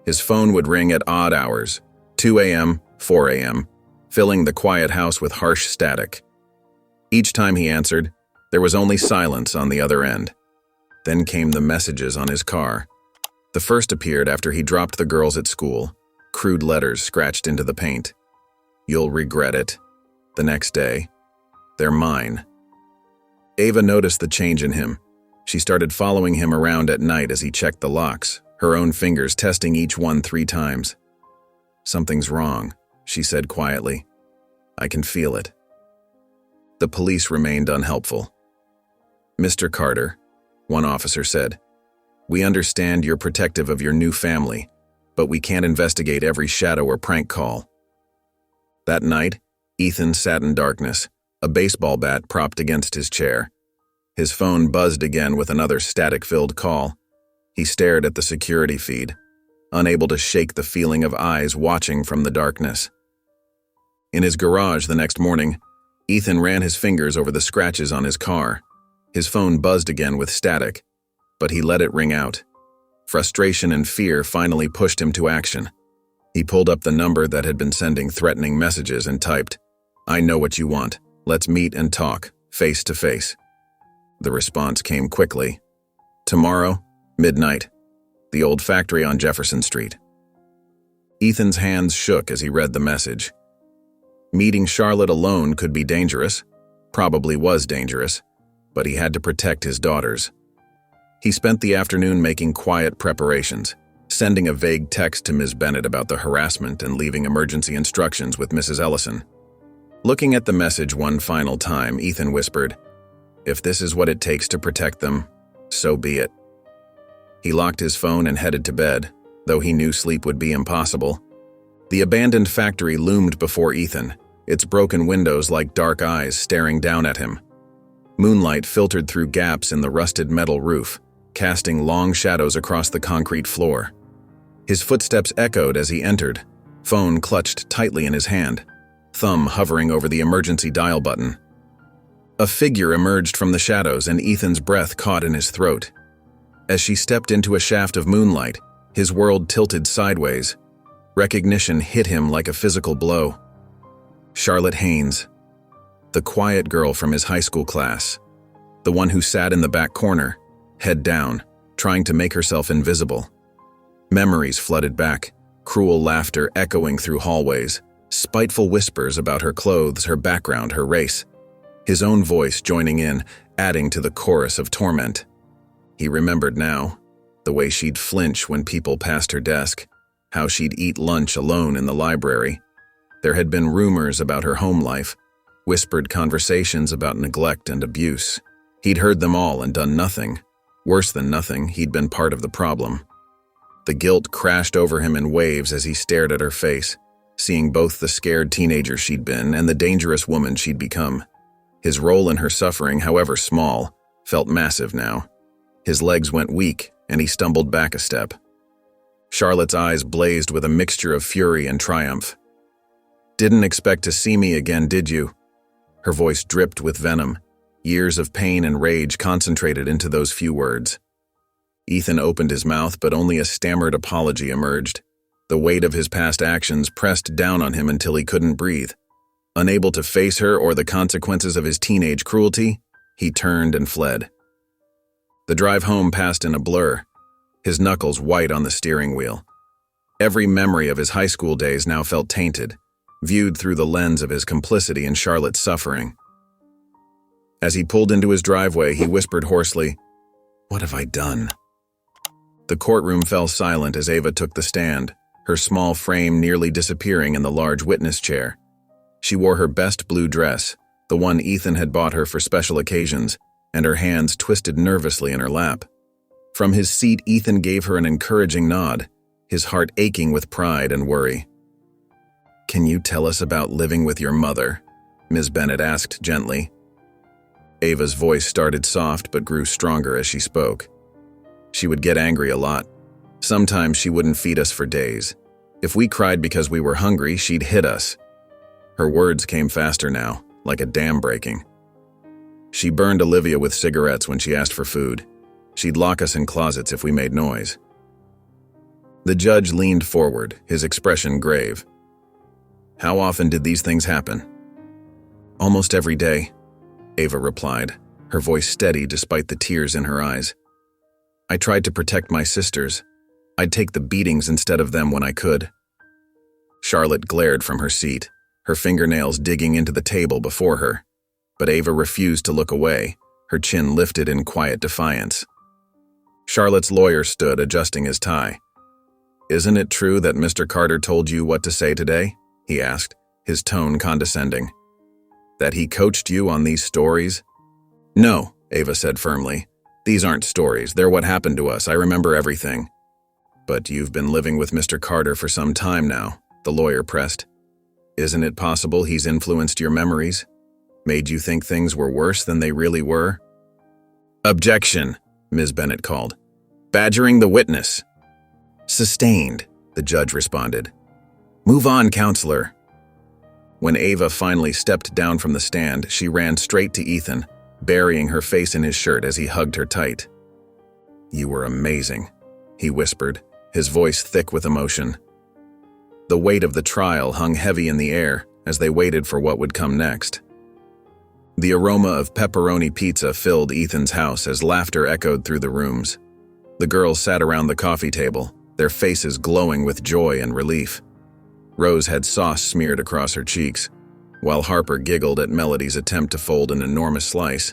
His phone would ring at odd hours, 2 a.m., 4 a.m., filling the quiet house with harsh static. Each time he answered, there was only silence on the other end. Then came the messages on his car. The first appeared after he dropped the girls at school, crude letters scratched into the paint. "You'll regret it." The next day, "They're mine." Ava noticed the change in him. She started following him around at night as he checked the locks, her own fingers testing each one 3 times. "Something's wrong," she said quietly. "I can feel it." The police remained unhelpful. "Mr. Carter," one officer said, "we understand you're protective of your new family, but we can't investigate every shadow or prank call." That night, Ethan sat in darkness, a baseball bat propped against his chair. His phone buzzed again with another static-filled call. He stared at the security feed, unable to shake the feeling of eyes watching from the darkness. In his garage the next morning, Ethan ran his fingers over the scratches on his car. His phone buzzed again with static, but he let it ring out. Frustration and fear finally pushed him to action. He pulled up the number that had been sending threatening messages and typed, "I know what you want. Let's meet and talk, face to face." The response came quickly. "Tomorrow, midnight. The old factory on Jefferson Street." Ethan's hands shook as he read the message. Meeting Charlotte alone could be dangerous, probably was dangerous, but he had to protect his daughters. He spent the afternoon making quiet preparations, sending a vague text to Ms. Bennett about the harassment and leaving emergency instructions with Mrs. Ellison. Looking at the message one final time, Ethan whispered, "If this is what it takes to protect them, so be it." He locked his phone and headed to bed, though he knew sleep would be impossible. The abandoned factory loomed before Ethan, its broken windows like dark eyes staring down at him. Moonlight filtered through gaps in the rusted metal roof, casting long shadows across the concrete floor. His footsteps echoed as he entered, phone clutched tightly in his hand, thumb hovering over the emergency dial button. A figure emerged from the shadows and Ethan's breath caught in his throat. As she stepped into a shaft of moonlight, his world tilted sideways. Recognition hit him like a physical blow. Charlotte Haynes, the quiet girl from his high school class, the one who sat in the back corner, head down, trying to make herself invisible. Memories flooded back, cruel laughter echoing through hallways, spiteful whispers about her clothes, her background, her race. His own voice joining in, adding to the chorus of torment. He remembered now, the way she'd flinch when people passed her desk, how she'd eat lunch alone in the library. There had been rumors about her home life, whispered conversations about neglect and abuse. He'd heard them all and done nothing. Worse than nothing, he'd been part of the problem. The guilt crashed over him in waves as he stared at her face, seeing both the scared teenager she'd been and the dangerous woman she'd become. His role in her suffering, however small, felt massive now. His legs went weak, and he stumbled back a step. Charlotte's eyes blazed with a mixture of fury and triumph. "Didn't expect to see me again, did you?" Her voice dripped with venom, years of pain and rage concentrated into those few words. Ethan opened his mouth, but only a stammered apology emerged. The weight of his past actions pressed down on him until he couldn't breathe. Unable to face her or the consequences of his teenage cruelty, he turned and fled. The drive home passed in a blur, his knuckles white on the steering wheel. Every memory of his high school days now felt tainted, viewed through the lens of his complicity in Charlotte's suffering. As he pulled into his driveway, he whispered hoarsely, "What have I done?" The courtroom fell silent as Ava took the stand, her small frame nearly disappearing in the large witness chair. She wore her best blue dress, the one Ethan had bought her for special occasions, and her hands twisted nervously in her lap. From his seat, Ethan gave her an encouraging nod, his heart aching with pride and worry. "Can you tell us about living with your mother?" Ms. Bennett asked gently. Ava's voice started soft but grew stronger as she spoke. She would get angry a lot. Sometimes she wouldn't feed us for days. If we cried because we were hungry, she'd hit us. Her words came faster now, like a dam breaking. She burned Olivia with cigarettes when she asked for food. She'd lock us in closets if we made noise. The judge leaned forward, his expression grave. How often did these things happen? Almost every day, Ava replied, her voice steady despite the tears in her eyes. I tried to protect my sisters. I'd take the beatings instead of them when I could. Charlotte glared from her seat, her fingernails digging into the table before her, but Ava refused to look away, her chin lifted in quiet defiance. Charlotte's lawyer stood, adjusting his tie. Isn't it true that Mr. Carter told you what to say today? He asked, his tone condescending. That he coached you on these stories? No, Ava said firmly. These aren't stories, they're what happened to us, I remember everything. But you've been living with Mr. Carter for some time now, the lawyer pressed. Isn't it possible he's influenced your memories? Made you think things were worse than they really were? Objection, Ms. Bennett called. Badgering the witness. Sustained, the judge responded. Move on, counselor. When Ava finally stepped down from the stand, she ran straight to Ethan, burying her face in his shirt as he hugged her tight. You were amazing, he whispered, his voice thick with emotion. The weight of the trial hung heavy in the air as they waited for what would come next. The aroma of pepperoni pizza filled Ethan's house as laughter echoed through the rooms. The girls sat around the coffee table, their faces glowing with joy and relief. Rose had sauce smeared across her cheeks, while Harper giggled at Melody's attempt to fold an enormous slice.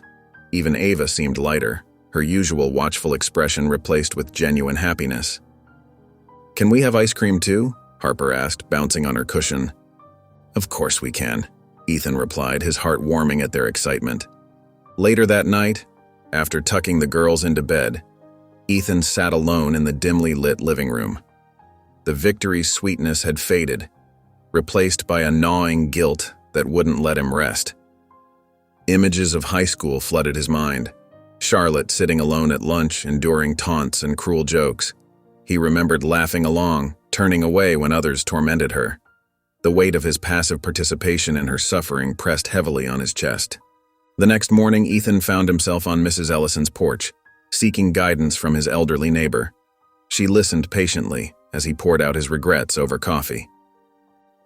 Even Ava seemed lighter, her usual watchful expression replaced with genuine happiness. Can we have ice cream too? Harper asked, bouncing on her cushion. Of course we can, Ethan replied, his heart warming at their excitement. Later that night, after tucking the girls into bed, Ethan sat alone in the dimly lit living room. The victory's sweetness had faded, replaced by a gnawing guilt that wouldn't let him rest. Images of high school flooded his mind. Charlotte sitting alone at lunch, enduring taunts and cruel jokes. He remembered laughing along, turning away when others tormented her. The weight of his passive participation in her suffering pressed heavily on his chest. The next morning, Ethan found himself on Mrs. Ellison's porch, seeking guidance from his elderly neighbor. She listened patiently as he poured out his regrets over coffee.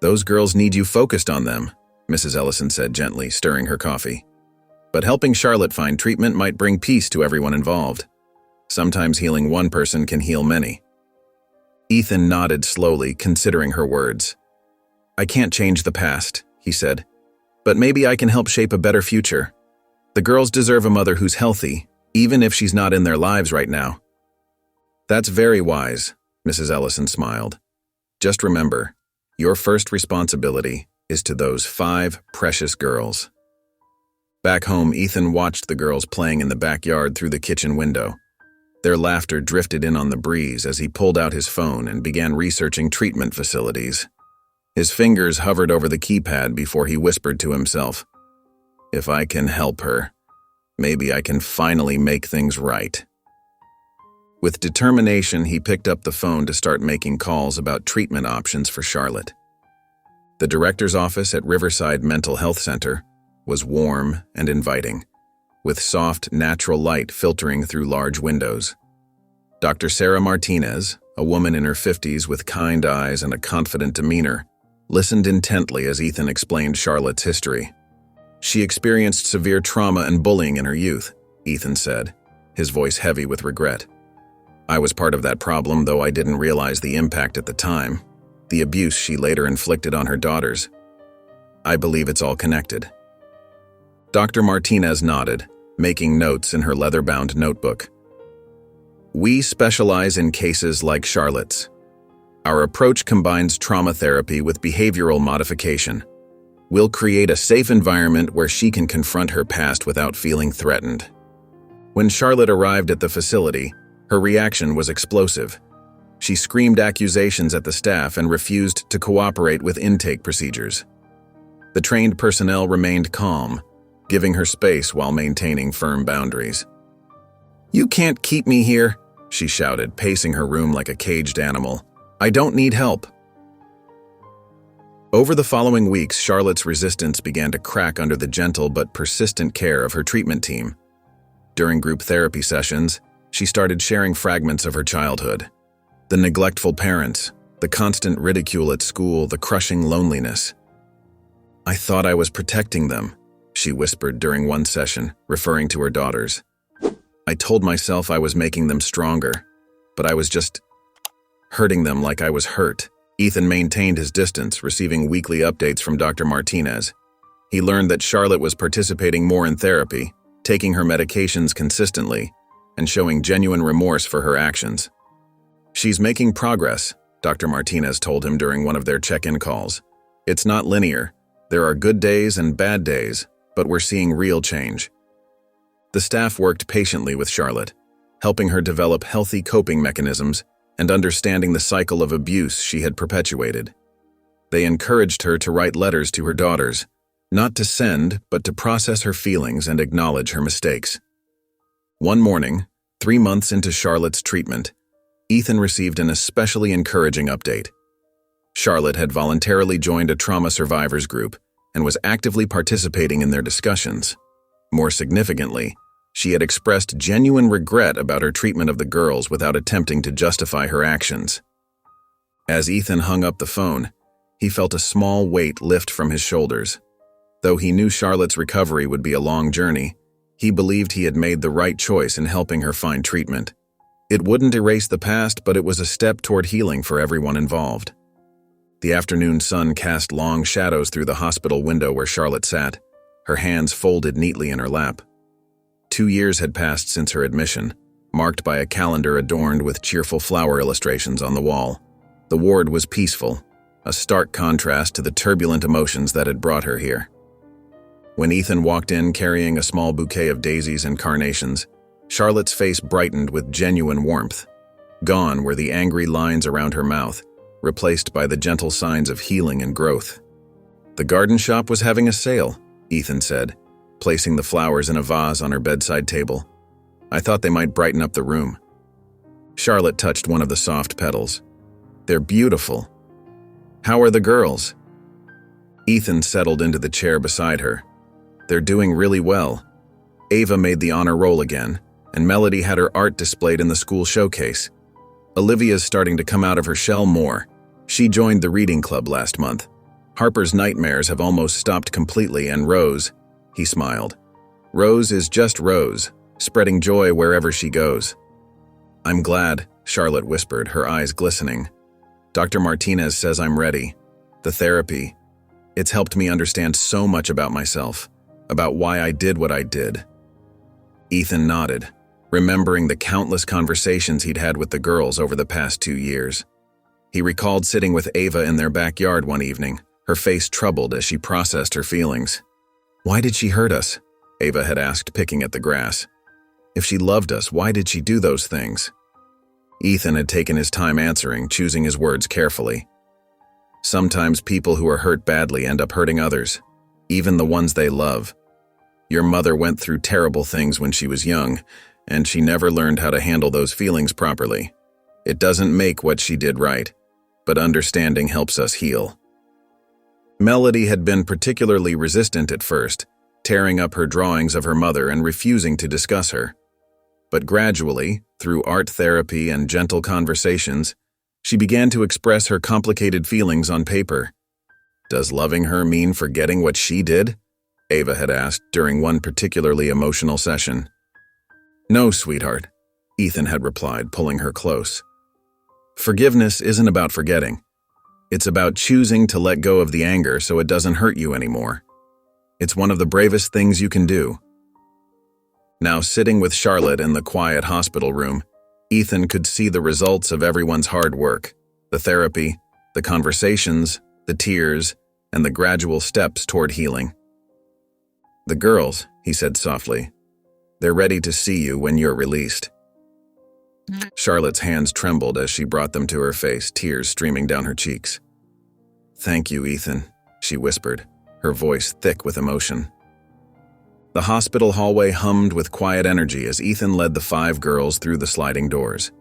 Those girls need you focused on them, Mrs. Ellison said gently, stirring her coffee. But helping Charlotte find treatment might bring peace to everyone involved. Sometimes healing one person can heal many. Ethan nodded slowly, considering her words. I can't change the past, he said, but maybe I can help shape a better future. The girls deserve a mother who's healthy, even if she's not in their lives right now. That's very wise, Mrs. Ellison smiled. Just remember, your first responsibility is to those 5 precious girls. Back home, Ethan watched the girls playing in the backyard through the kitchen window. Their laughter drifted in on the breeze as he pulled out his phone and began researching treatment facilities. His fingers hovered over the keypad before he whispered to himself, If I can help her, maybe I can finally make things right. With determination, he picked up the phone to start making calls about treatment options for Charlotte. The director's office at Riverside Mental Health Center was warm and inviting, with soft, natural light filtering through large windows. Dr. Sarah Martinez, a woman in her 50s with kind eyes and a confident demeanor, listened intently as Ethan explained Charlotte's history. She experienced severe trauma and bullying in her youth, Ethan said, his voice heavy with regret. I was part of that problem, though I didn't realize the impact at the time, the abuse she later inflicted on her daughters. I believe it's all connected. Dr. Martinez nodded, making notes in her leather-bound notebook. We specialize in cases like Charlotte's. Our approach combines trauma therapy with behavioral modification. We'll create a safe environment where she can confront her past without feeling threatened. When Charlotte arrived at the facility, her reaction was explosive. She screamed accusations at the staff and refused to cooperate with intake procedures. The trained personnel remained calm, giving her space while maintaining firm boundaries. You can't keep me here, she shouted, pacing her room like a caged animal. I don't need help. Over the following weeks, Charlotte's resistance began to crack under the gentle but persistent care of her treatment team. During group therapy sessions, she started sharing fragments of her childhood. The neglectful parents, the constant ridicule at school, the crushing loneliness. "I thought I was protecting them," she whispered during one session, referring to her daughters. "I told myself I was making them stronger, but I was just hurting them like I was hurt." Ethan maintained his distance, receiving weekly updates from Dr. Martinez. He learned that Charlotte was participating more in therapy, taking her medications consistently, and showing genuine remorse for her actions. "She's making progress," Dr. Martinez told him during one of their check-in calls. "It's not linear. There are good days and bad days, but we're seeing real change." The staff worked patiently with Charlotte, helping her develop healthy coping mechanisms and understanding the cycle of abuse she had perpetuated. They encouraged her to write letters to her daughters, not to send, but to process her feelings and acknowledge her mistakes. One morning, 3 months into Charlotte's treatment, Ethan received an especially encouraging update. Charlotte had voluntarily joined a trauma survivors group and was actively participating in their discussions. More significantly, she had expressed genuine regret about her treatment of the girls without attempting to justify her actions. As Ethan hung up the phone, he felt a small weight lift from his shoulders. Though he knew Charlotte's recovery would be a long journey, he believed he had made the right choice in helping her find treatment. It wouldn't erase the past, but it was a step toward healing for everyone involved. The afternoon sun cast long shadows through the hospital window where Charlotte sat, her hands folded neatly in her lap. 2 years had passed since her admission, marked by a calendar adorned with cheerful flower illustrations on the wall. The ward was peaceful, a stark contrast to the turbulent emotions that had brought her here. When Ethan walked in carrying a small bouquet of daisies and carnations, Charlotte's face brightened with genuine warmth. Gone were the angry lines around her mouth, replaced by the gentle signs of healing and growth. "The garden shop was having a sale," Ethan said, placing the flowers in a vase on her bedside table. "I thought they might brighten up the room." Charlotte touched one of the soft petals. "They're beautiful. How are the girls?" Ethan settled into the chair beside her. "They're doing really well. Ava made the honor roll again, and Melody had her art displayed in the school showcase. Olivia's starting to come out of her shell more. She joined the reading club last month. Harper's nightmares have almost stopped completely, and Rose," he smiled. "Rose is just Rose, spreading joy wherever she goes." "I'm glad," Charlotte whispered, her eyes glistening. "Dr. Martinez says I'm ready. The therapy, it's helped me understand so much about myself, about why I did what I did." Ethan nodded, remembering the countless conversations he'd had with the girls over the past 2 years. He recalled sitting with Ava in their backyard one evening, her face troubled as she processed her feelings. "Why did she hurt us?" Ava had asked, picking at the grass. "If she loved us, why did she do those things?" Ethan had taken his time answering, choosing his words carefully. "Sometimes people who are hurt badly end up hurting others, even the ones they love. Your mother went through terrible things when she was young, and she never learned how to handle those feelings properly. It doesn't make what she did right, but understanding helps us heal." Melody had been particularly resistant at first, tearing up her drawings of her mother and refusing to discuss her. But gradually, through art therapy and gentle conversations, she began to express her complicated feelings on paper. "Does loving her mean forgetting what she did?" Ava had asked during one particularly emotional session. "No, sweetheart," Ethan had replied, pulling her close. "Forgiveness isn't about forgetting. It's about choosing to let go of the anger so it doesn't hurt you anymore. It's one of the bravest things you can do." Now sitting with Charlotte in the quiet hospital room, Ethan could see the results of everyone's hard work, the therapy, the conversations, the tears, and the gradual steps toward healing. "The girls," he said softly, "they're ready to see you when you're released." Charlotte's hands trembled as she brought them to her face, tears streaming down her cheeks. "Thank you, Ethan," she whispered, her voice thick with emotion. The hospital hallway hummed with quiet energy as Ethan led the 5 girls through the sliding doors.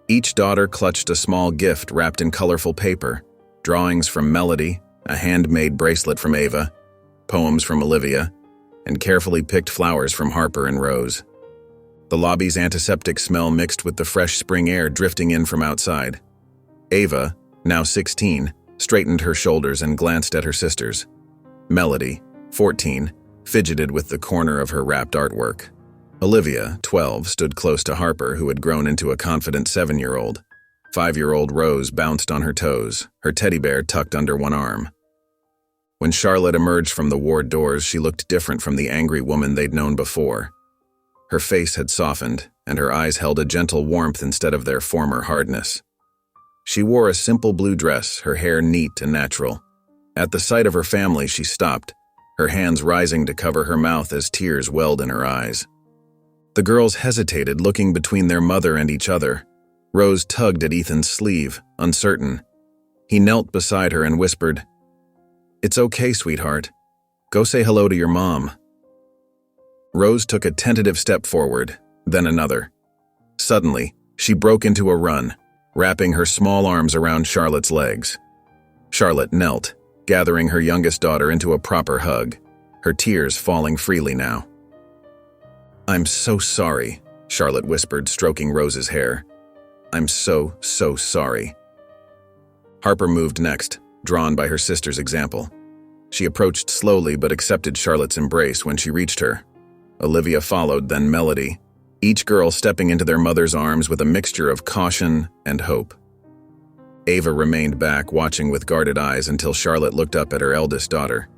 Each daughter clutched a small gift wrapped in colorful paper, drawings from Melody, a handmade bracelet from Ava, poems from Olivia, and carefully picked flowers from Harper and Rose. The lobby's antiseptic smell mixed with the fresh spring air drifting in from outside. Ava, now 16, straightened her shoulders and glanced at her sisters. Melody, 14, fidgeted with the corner of her wrapped artwork. Olivia, 12, stood close to Harper, who had grown into a confident 7-year-old. 5-year-old Rose bounced on her toes, her teddy bear tucked under one arm. When Charlotte emerged from the ward doors, she looked different from the angry woman they'd known before. Her face had softened, and her eyes held a gentle warmth instead of their former hardness. She wore a simple blue dress, her hair neat and natural. At the sight of her family, she stopped, her hands rising to cover her mouth as tears welled in her eyes. The girls hesitated, looking between their mother and each other. Rose tugged at Ethan's sleeve, uncertain. He knelt beside her and whispered, "It's okay, sweetheart. Go say hello to your mom." Rose took a tentative step forward, then another. Suddenly, she broke into a run, wrapping her small arms around Charlotte's legs. Charlotte knelt, gathering her youngest daughter into a proper hug, her tears falling freely now. "I'm so sorry," Charlotte whispered, stroking Rose's hair. "I'm so sorry." Harper moved next, drawn by her sister's example. She approached slowly but accepted Charlotte's embrace when she reached her. Olivia followed, then Melody, each girl stepping into their mother's arms with a mixture of caution and hope. Ava remained back, watching with guarded eyes until Charlotte looked up at her eldest daughter.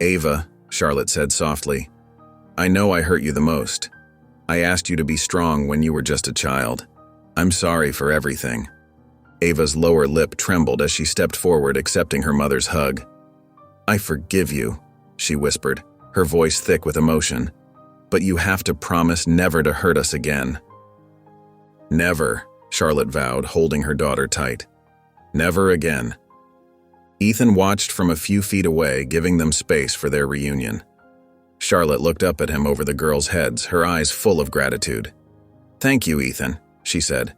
"Ava," Charlotte said softly, "I know I hurt you the most. I asked you to be strong when you were just a child. I'm sorry for everything." Ava's lower lip trembled as she stepped forward, accepting her mother's hug. "I forgive you," she whispered, her voice thick with emotion. "But you have to promise never to hurt us again." "Never," Charlotte vowed, holding her daughter tight. "Never again." Ethan watched from a few feet away, giving them space for their reunion. Charlotte looked up at him over the girls' heads, her eyes full of gratitude. "Thank you, Ethan," she said.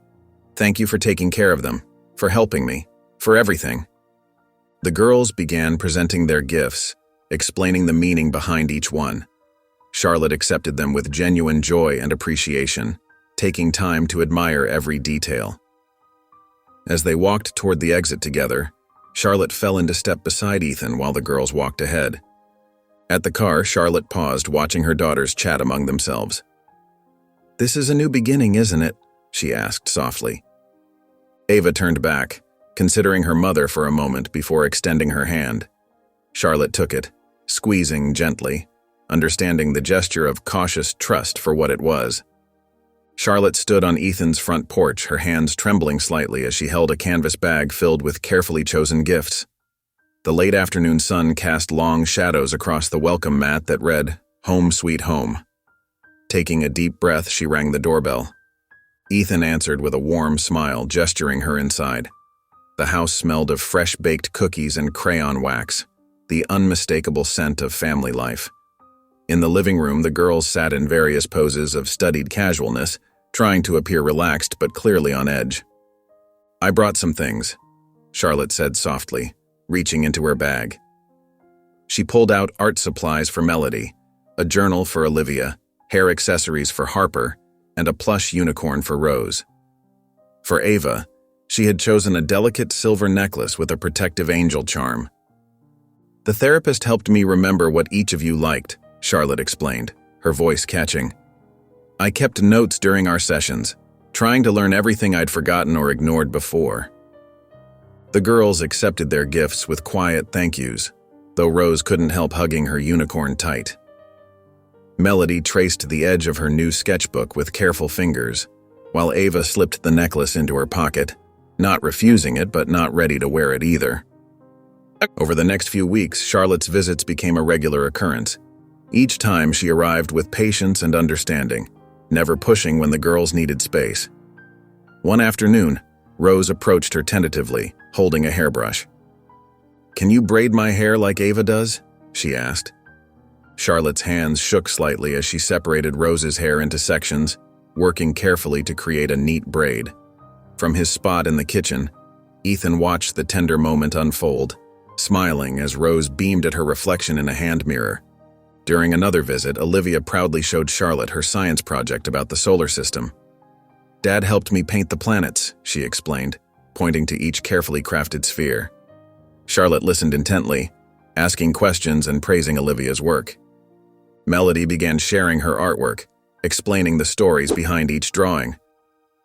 "Thank you for taking care of them, for helping me, for everything." The girls began presenting their gifts, explaining the meaning behind each one. Charlotte accepted them with genuine joy and appreciation, taking time to admire every detail. As they walked toward the exit together, Charlotte fell into step beside Ethan while the girls walked ahead. At the car, Charlotte paused, watching her daughters chat among themselves. "This is a new beginning, isn't it?" she asked softly. Ava turned back, considering her mother for a moment before extending her hand. Charlotte took it, squeezing gently, understanding the gesture of cautious trust for what it was. Charlotte stood on Ethan's front porch, her hands trembling slightly as she held a canvas bag filled with carefully chosen gifts. The late afternoon sun cast long shadows across the welcome mat that read, "Home Sweet Home." Taking a deep breath, she rang the doorbell. Ethan answered with a warm smile, gesturing her inside. The house smelled of fresh-baked cookies and crayon wax, the unmistakable scent of family life. In the living room, the girls sat in various poses of studied casualness, trying to appear relaxed but clearly on edge. "I brought some things," Charlotte said softly, reaching into her bag. She pulled out art supplies for Melody, a journal for Olivia, hair accessories for Harper, and a plush unicorn for Rose. For Ava, she had chosen a delicate silver necklace with a protective angel charm. "The therapist helped me remember what each of you liked," Charlotte explained, her voice catching. "I kept notes during our sessions, trying to learn everything I'd forgotten or ignored before." The girls accepted their gifts with quiet thank yous, though Rose couldn't help hugging her unicorn tight. Melody traced the edge of her new sketchbook with careful fingers, while Ava slipped the necklace into her pocket, not refusing it but not ready to wear it either. Over the next few weeks, Charlotte's visits became a regular occurrence. Each time she arrived with patience and understanding, never pushing when the girls needed space. One afternoon, Rose approached her tentatively, holding a hairbrush. "Can you braid my hair like Ava does?" she asked. Charlotte's hands shook slightly as she separated Rose's hair into sections, working carefully to create a neat braid. From his spot in the kitchen, Ethan watched the tender moment unfold, smiling as Rose beamed at her reflection in a hand mirror. During another visit, Olivia proudly showed Charlotte her science project about the solar system. "Dad helped me paint the planets," she explained, pointing to each carefully crafted sphere. Charlotte listened intently, asking questions and praising Olivia's work. Melody began sharing her artwork, explaining the stories behind each drawing.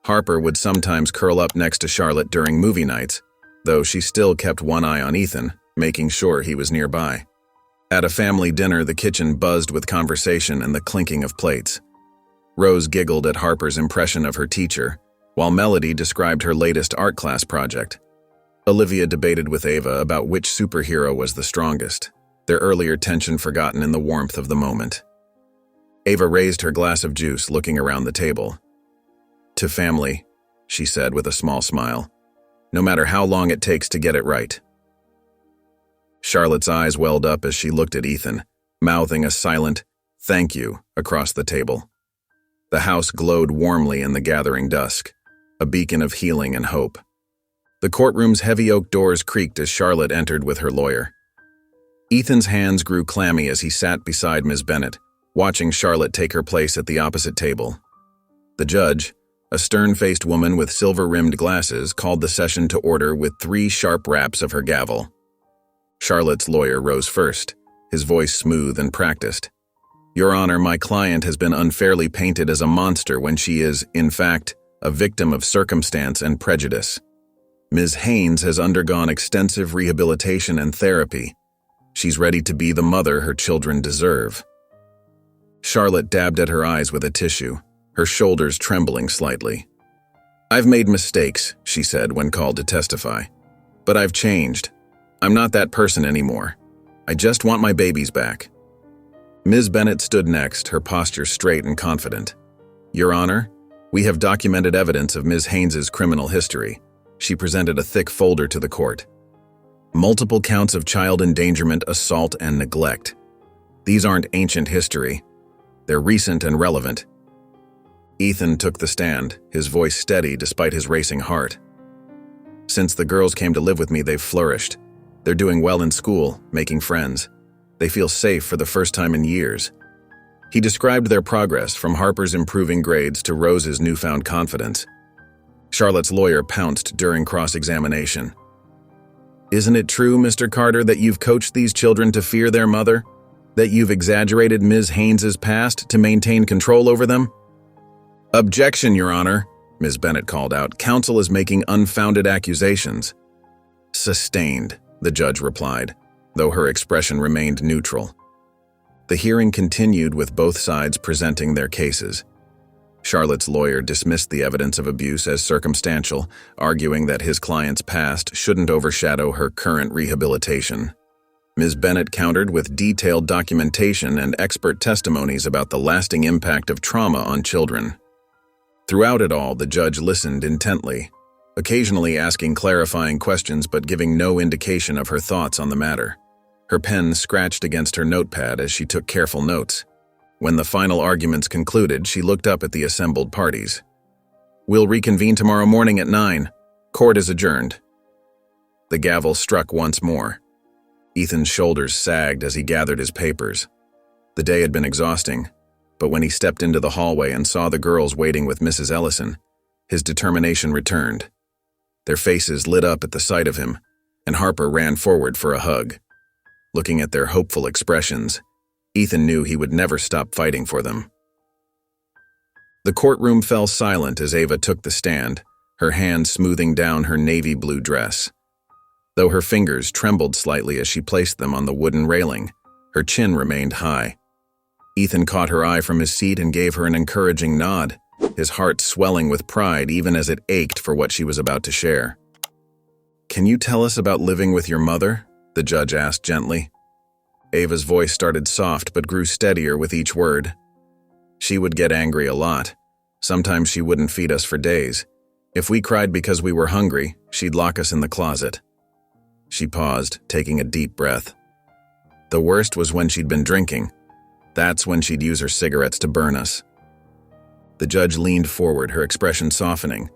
Harper would sometimes curl up next to Charlotte during movie nights, though she still kept one eye on Ethan, making sure he was nearby. At a family dinner, the kitchen buzzed with conversation and the clinking of plates. Rose giggled at Harper's impression of her teacher, while Melody described her latest art class project. Olivia debated with Ava about which superhero was the strongest, their earlier tension forgotten in the warmth of the moment. Ava raised her glass of juice, looking around the table. "To family," she said with a small smile, "no matter how long it takes to get it right." Charlotte's eyes welled up as she looked at Ethan, mouthing a silent "thank you" across the table. The house glowed warmly in the gathering dusk, a beacon of healing and hope. The courtroom's heavy oak doors creaked as Charlotte entered with her lawyer. Ethan's hands grew clammy as he sat beside Ms. Bennett, watching Charlotte take her place at the opposite table. The judge, a stern-faced woman with silver-rimmed glasses, called the session to order with 3 sharp raps of her gavel. Charlotte's lawyer rose first, his voice smooth and practiced. "Your Honor, my client has been unfairly painted as a monster when she is, in fact, a victim of circumstance and prejudice. Ms. Haynes has undergone extensive rehabilitation and therapy. She's ready to be the mother her children deserve." Charlotte dabbed at her eyes with a tissue, her shoulders trembling slightly. "I've made mistakes," she said when called to testify. "But I've changed. I'm not that person anymore. I just want my babies back." Ms. Bennett stood next, her posture straight and confident. "Your Honor, we have documented evidence of Ms. Haynes's criminal history." She presented a thick folder to the court. "Multiple counts of child endangerment, assault, and neglect. These aren't ancient history. They're recent and relevant." Ethan took the stand, his voice steady despite his racing heart. "Since the girls came to live with me, they've flourished. They're doing well in school, making friends. They feel safe for the first time in years." He described their progress, from Harper's improving grades to Rose's newfound confidence. Charlotte's lawyer pounced during cross-examination. "Isn't it true, Mr. Carter, that you've coached these children to fear their mother? That you've exaggerated Ms. Haynes's past to maintain control over them?" "Objection, Your Honor," Ms. Bennett called out. "Counsel is making unfounded accusations." "Sustained," the judge replied, though her expression remained neutral. The hearing continued with both sides presenting their cases. Charlotte's lawyer dismissed the evidence of abuse as circumstantial, arguing that his client's past shouldn't overshadow her current rehabilitation. Ms. Bennett countered with detailed documentation and expert testimonies about the lasting impact of trauma on children. Throughout it all, the judge listened intently, occasionally asking clarifying questions but giving no indication of her thoughts on the matter. Her pen scratched against her notepad as she took careful notes. When the final arguments concluded, she looked up at the assembled parties. "We'll reconvene tomorrow morning at 9. Court is adjourned." The gavel struck once more. Ethan's shoulders sagged as he gathered his papers. The day had been exhausting, but when he stepped into the hallway and saw the girls waiting with Mrs. Ellison, his determination returned. Their faces lit up at the sight of him, and Harper ran forward for a hug. Looking at their hopeful expressions, Ethan knew he would never stop fighting for them. The courtroom fell silent as Ava took the stand, her hand smoothing down her navy blue dress. Though her fingers trembled slightly as she placed them on the wooden railing, her chin remained high. Ethan caught her eye from his seat and gave her an encouraging nod, his heart swelling with pride even as it ached for what she was about to share. "Can you tell us about living with your mother?" the judge asked gently. Ava's voice started soft but grew steadier with each word. "She would get angry a lot. Sometimes she wouldn't feed us for days. If we cried because we were hungry, she'd lock us in the closet." She paused, taking a deep breath. "The worst was when she'd been drinking. That's when she'd use her cigarettes to burn us." The judge leaned forward, her expression softening.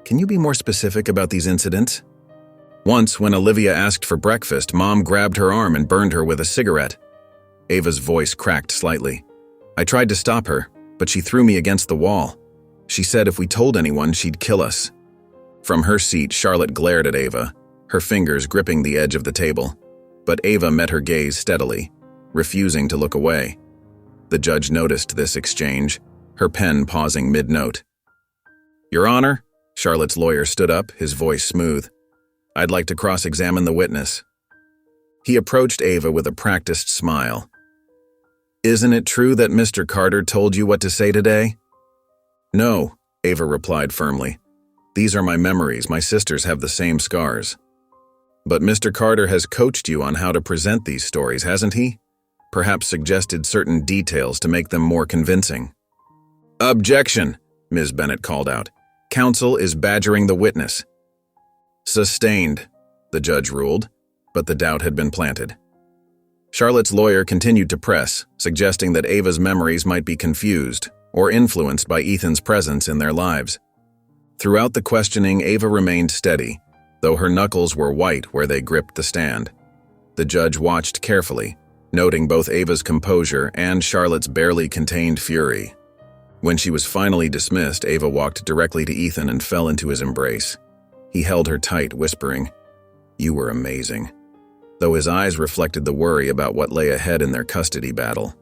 "Can you be more specific about these incidents?" "Once, when Olivia asked for breakfast, Mom grabbed her arm and burned her with a cigarette." Ava's voice cracked slightly. "I tried to stop her, but she threw me against the wall. She said if we told anyone, she'd kill us." From her seat, Charlotte glared at Ava, her fingers gripping the edge of the table. but Ava met her gaze steadily, refusing to look away. The judge noticed this exchange, her pen pausing mid-note. "Your Honor," Charlotte's lawyer stood up, his voice smooth. "I'd like to cross-examine the witness." He approached Ava with a practiced smile. "Isn't it true that Mr. Carter told you what to say today?" "No," Ava replied firmly. "These are my memories. My sisters have the same scars." "But Mr. Carter has coached you on how to present these stories, hasn't he? Perhaps suggested certain details to make them more convincing." "Objection," Ms. Bennett called out. "Counsel is badgering the witness." "Sustained," the judge ruled, but the doubt had been planted. Charlotte's lawyer continued to press, suggesting that Ava's memories might be confused or influenced by Ethan's presence in their lives. Throughout the questioning, Ava remained steady, though her knuckles were white where they gripped the stand. The judge watched carefully, noting both Ava's composure and Charlotte's barely contained fury. When she was finally dismissed, Ava walked directly to Ethan and fell into his embrace. He held her tight, whispering, "You were amazing," though his eyes reflected the worry about what lay ahead in their custody battle.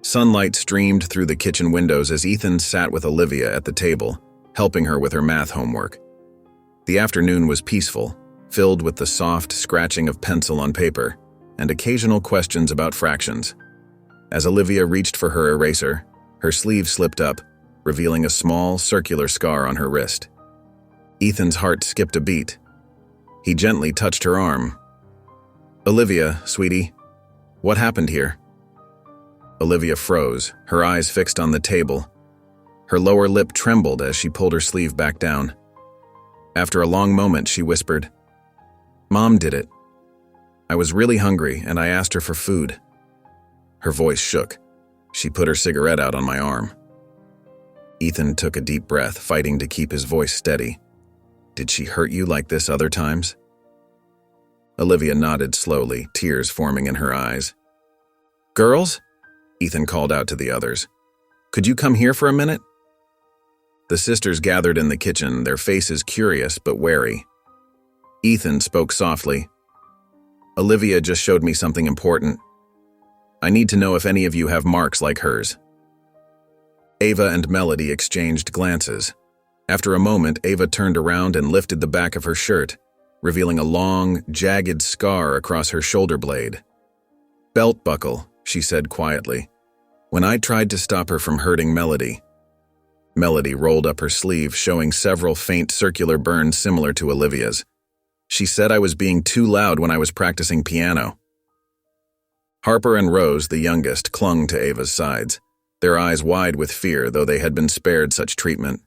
Sunlight streamed through the kitchen windows as Ethan sat with Olivia at the table, helping her with her math homework. The afternoon was peaceful, filled with the soft scratching of pencil on paper and occasional questions about fractions. As Olivia reached for her eraser, her sleeve slipped up, revealing a small, circular scar on her wrist. Ethan's heart skipped a beat. He gently touched her arm. "Olivia, sweetie, what happened here?" Olivia froze, her eyes fixed on the table. Her lower lip trembled as she pulled her sleeve back down. After a long moment, she whispered, "Mom did it. I was really hungry, and I asked her for food." Her voice shook. She put her cigarette out on my arm. Ethan took a deep breath, fighting to keep his voice steady. "Did she hurt you like this other times?" Olivia nodded slowly, tears forming in her eyes. "Girls?" Ethan called out to the others. "Could you come here for a minute?" The sisters gathered in the kitchen, their faces curious but wary. Ethan spoke softly. "Olivia just showed me something important. I need to know if any of you have marks like hers." Ava and Melody exchanged glances. After a moment, Ava turned around and lifted the back of her shirt, revealing a long, jagged scar across her shoulder blade. "Belt buckle," she said quietly. "When I tried to stop her from hurting Melody." Melody rolled up her sleeve, showing several faint circular burns similar to Olivia's. "She said I was being too loud when I was practicing piano." Harper and Rose, the youngest, clung to Ava's sides, their eyes wide with fear, though they had been spared such treatment.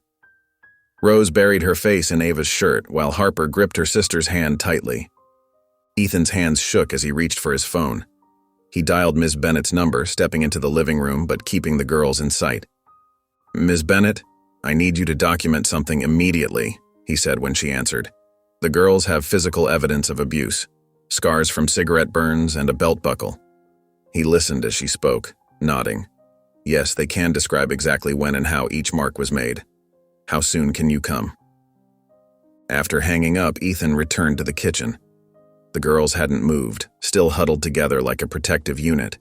Rose buried her face in Ava's shirt, while Harper gripped her sister's hand tightly. Ethan's hands shook as he reached for his phone. He dialed Ms. Bennett's number, stepping into the living room but keeping the girls in sight. "Ms. Bennett, I need you to document something immediately," he said when she answered. "The girls have physical evidence of abuse, scars from cigarette burns and a belt buckle." He listened as she spoke, nodding. "Yes, they can describe exactly when and how each mark was made. How soon can you come?" After hanging up, Ethan returned to the kitchen. The girls hadn't moved, still huddled together like a protective unit.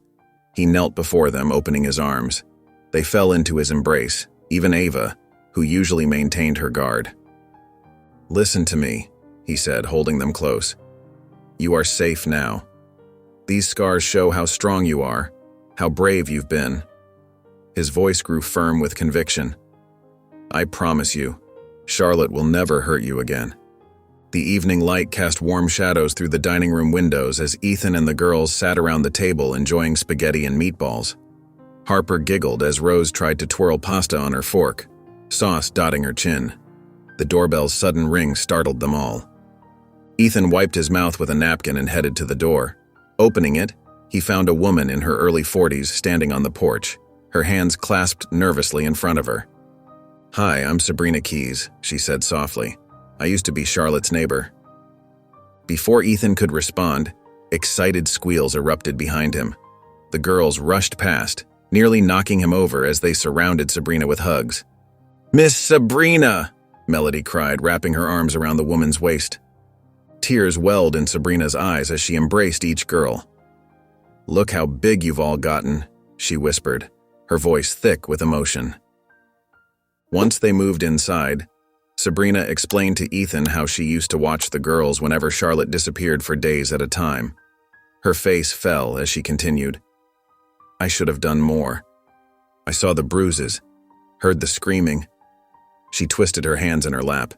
He knelt before them, opening his arms. They fell into his embrace, even Ava, who usually maintained her guard. "Listen to me," he said, holding them close. "You are safe now. These scars show how strong you are, how brave you've been." His voice grew firm with conviction. "I promise you, Charlotte will never hurt you again." The evening light cast warm shadows through the dining room windows as Ethan and the girls sat around the table enjoying spaghetti and meatballs. Harper giggled as Rose tried to twirl pasta on her fork, sauce dotting her chin. The doorbell's sudden ring startled them all. Ethan wiped his mouth with a napkin and headed to the door. Opening it, he found a woman in her early 40s standing on the porch, her hands clasped nervously in front of her. "Hi, I'm Sabrina Keys," she said softly. "I used to be Charlotte's neighbor." Before Ethan could respond, excited squeals erupted behind him. The girls rushed past, nearly knocking him over as they surrounded Sabrina with hugs. "Miss Sabrina!" Melody cried, wrapping her arms around the woman's waist. Tears welled in Sabrina's eyes as she embraced each girl. "Look how big you've all gotten," she whispered, her voice thick with emotion. Once they moved inside, Sabrina explained to Ethan how she used to watch the girls whenever Charlotte disappeared for days at a time. Her face fell as she continued. "I should have done more. I saw the bruises, heard the screaming." She twisted her hands in her lap.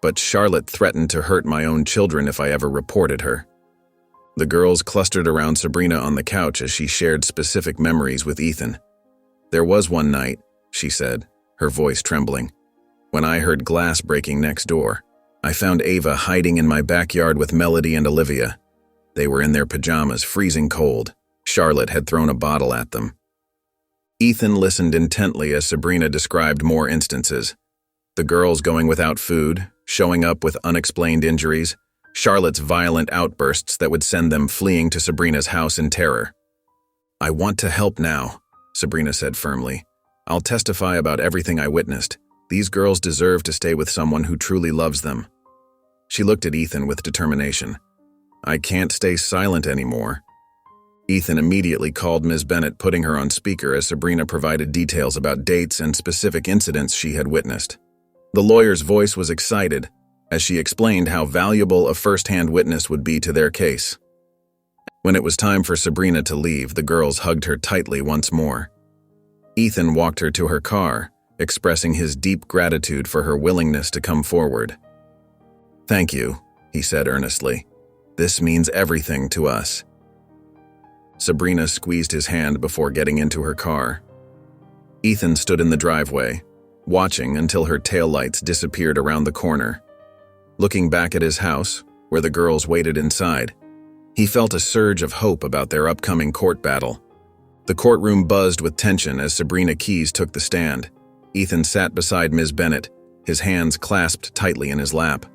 "But Charlotte threatened to hurt my own children if I ever reported her." The girls clustered around Sabrina on the couch as she shared specific memories with Ethan. "There was one night," she said, her voice trembling, "when I heard glass breaking next door. I found Ava hiding in my backyard with Melody and Olivia. They were in their pajamas, freezing cold. Charlotte had thrown a bottle at them." Ethan listened intently as Sabrina described more instances. The girls going without food, showing up with unexplained injuries, Charlotte's violent outbursts that would send them fleeing to Sabrina's house in terror. "I want to help now," Sabrina said firmly. "I'll testify about everything I witnessed. These girls deserve to stay with someone who truly loves them." She looked at Ethan with determination. "I can't stay silent anymore." Ethan immediately called Ms. Bennett, putting her on speaker as Sabrina provided details about dates and specific incidents she had witnessed. The lawyer's voice was excited as she explained how valuable a first-hand witness would be to their case. When it was time for Sabrina to leave, the girls hugged her tightly once more. Ethan walked her to her car, expressing his deep gratitude for her willingness to come forward. "Thank you," he said earnestly. "This means everything to us." Sabrina squeezed his hand before getting into her car. Ethan stood in the driveway, watching until her taillights disappeared around the corner. Looking back at his house, where the girls waited inside, he felt a surge of hope about their upcoming court battle. The courtroom buzzed with tension as Sabrina Keyes took the stand. Ethan sat beside Ms. Bennett, his hands clasped tightly in his lap.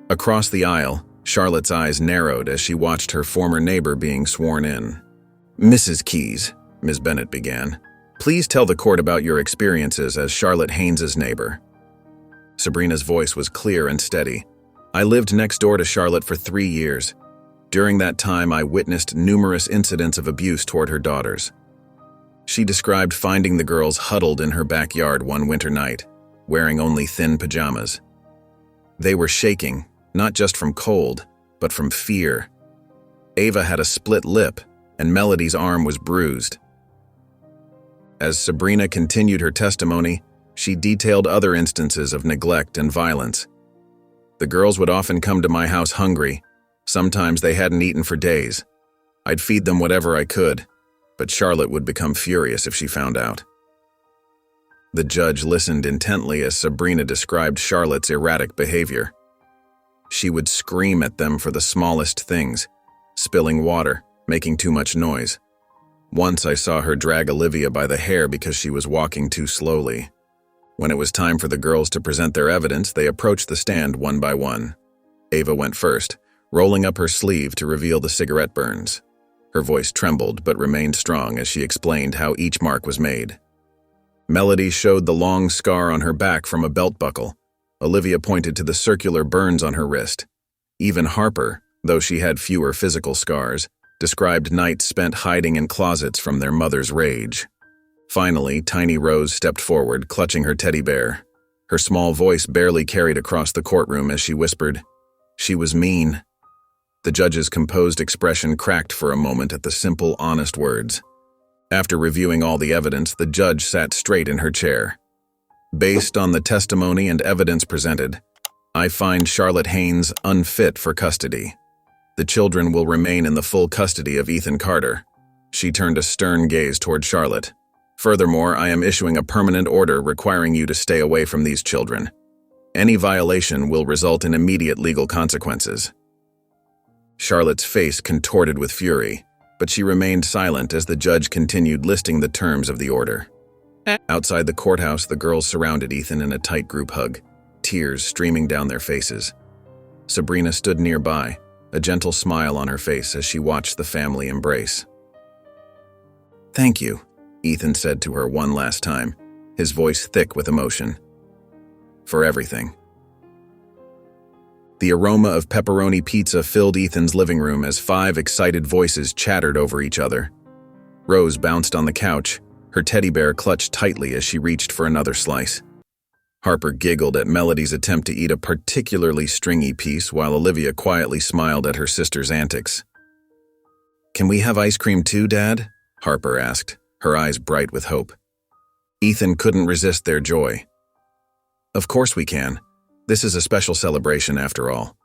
Across the aisle, Charlotte's eyes narrowed as she watched her former neighbor being sworn in. "Mrs. Keyes," Ms. Bennett began, "please tell the court about your experiences as Charlotte Haynes's neighbor." Sabrina's voice was clear and steady. "I lived next door to Charlotte for 3 years. During that time, I witnessed numerous incidents of abuse toward her daughters." She described finding the girls huddled in her backyard one winter night, wearing only thin pajamas. They were shaking, not just from cold, but from fear. Ava had a split lip, and Melody's arm was bruised. As Sabrina continued her testimony, she detailed other instances of neglect and violence. "The girls would often come to my house hungry. Sometimes they hadn't eaten for days. I'd feed them whatever I could, but Charlotte would become furious if she found out." The judge listened intently as Sabrina described Charlotte's erratic behavior. She would scream at them for the smallest things, spilling water, making too much noise. Once I saw her drag Olivia by the hair because she was walking too slowly. When it was time for the girls to present their evidence, they approached the stand one by one. Ava went first, rolling up her sleeve to reveal the cigarette burns. Her voice trembled but remained strong as she explained how each mark was made. Melody showed the long scar on her back from a belt buckle. Olivia pointed to the circular burns on her wrist. Even Harper, though she had fewer physical scars, described nights spent hiding in closets from their mother's rage. Finally, Tiny Rose stepped forward, clutching her teddy bear. Her small voice barely carried across the courtroom as she whispered, "She was mean." The judge's composed expression cracked for a moment at the simple, honest words. After reviewing all the evidence, the judge sat straight in her chair. "Based on the testimony and evidence presented, I find Charlotte Haynes unfit for custody. The children will remain in the full custody of Ethan Carter." She turned a stern gaze toward Charlotte. "Furthermore, I am issuing a permanent order requiring you to stay away from these children. Any violation will result in immediate legal consequences." Charlotte's face contorted with fury, but she remained silent as the judge continued listing the terms of the order. Outside the courthouse, the girls surrounded Ethan in a tight group hug, tears streaming down their faces. Sabrina stood nearby, a gentle smile on her face as she watched the family embrace. "Thank you," Ethan said to her one last time, his voice thick with emotion. "For everything." The aroma of pepperoni pizza filled Ethan's living room as 5 excited voices chattered over each other. Rose bounced on the couch, her teddy bear clutched tightly as she reached for another slice. Harper giggled at Melody's attempt to eat a particularly stringy piece while Olivia quietly smiled at her sister's antics. "Can we have ice cream too, Dad?" Harper asked, her eyes bright with hope. Ethan couldn't resist their joy. "Of course we can. This is a special celebration after all."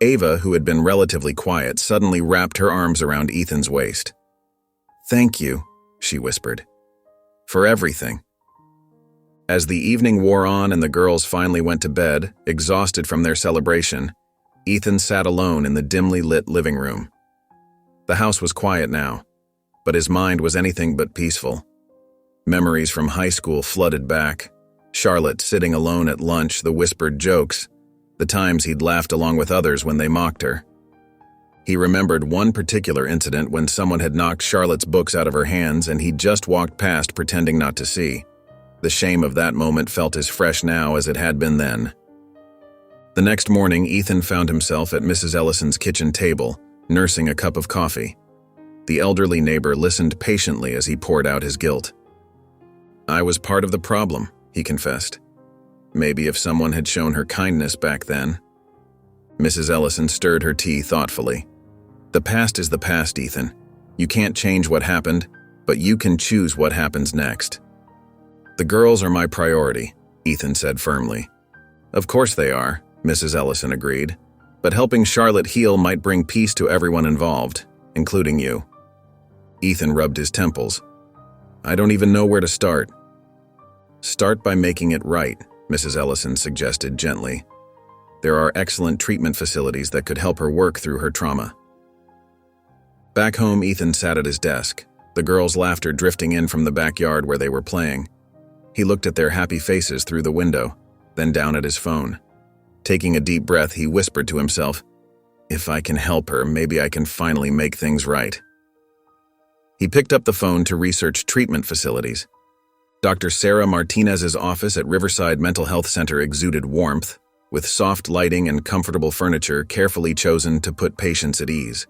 Ava, who had been relatively quiet, suddenly wrapped her arms around Ethan's waist. "Thank you," she whispered, "for everything." As the evening wore on and the girls finally went to bed, exhausted from their celebration, Ethan sat alone in the dimly lit living room. The house was quiet now, but his mind was anything but peaceful. Memories from high school flooded back. Charlotte sitting alone at lunch, the whispered jokes, the times he'd laughed along with others when they mocked her. He remembered one particular incident when someone had knocked Charlotte's books out of her hands and he'd just walked past pretending not to see. The shame of that moment felt as fresh now as it had been then. The next morning, Ethan found himself at Mrs. Ellison's kitchen table, nursing a cup of coffee. The elderly neighbor listened patiently as he poured out his guilt. "I was part of the problem," he confessed. "Maybe if someone had shown her kindness back then." Mrs. Ellison stirred her tea thoughtfully. "The past is the past, Ethan. You can't change what happened, but you can choose what happens next." "The girls are my priority," Ethan said firmly. "Of course they are," Mrs. Ellison agreed. "But helping Charlotte heal might bring peace to everyone involved, including you." Ethan rubbed his temples. "I don't even know where to start." "Start by making it right," Mrs. Ellison suggested gently. "There are excellent treatment facilities that could help her work through her trauma." Back home, Ethan sat at his desk, the girls' laughter drifting in from the backyard where they were playing. He looked at their happy faces through the window, then down at his phone. Taking a deep breath, he whispered to himself, "If I can help her, maybe I can finally make things right." He picked up the phone to research treatment facilities. Dr. Sarah Martinez's office at Riverside Mental Health Center exuded warmth, with soft lighting and comfortable furniture carefully chosen to put patients at ease.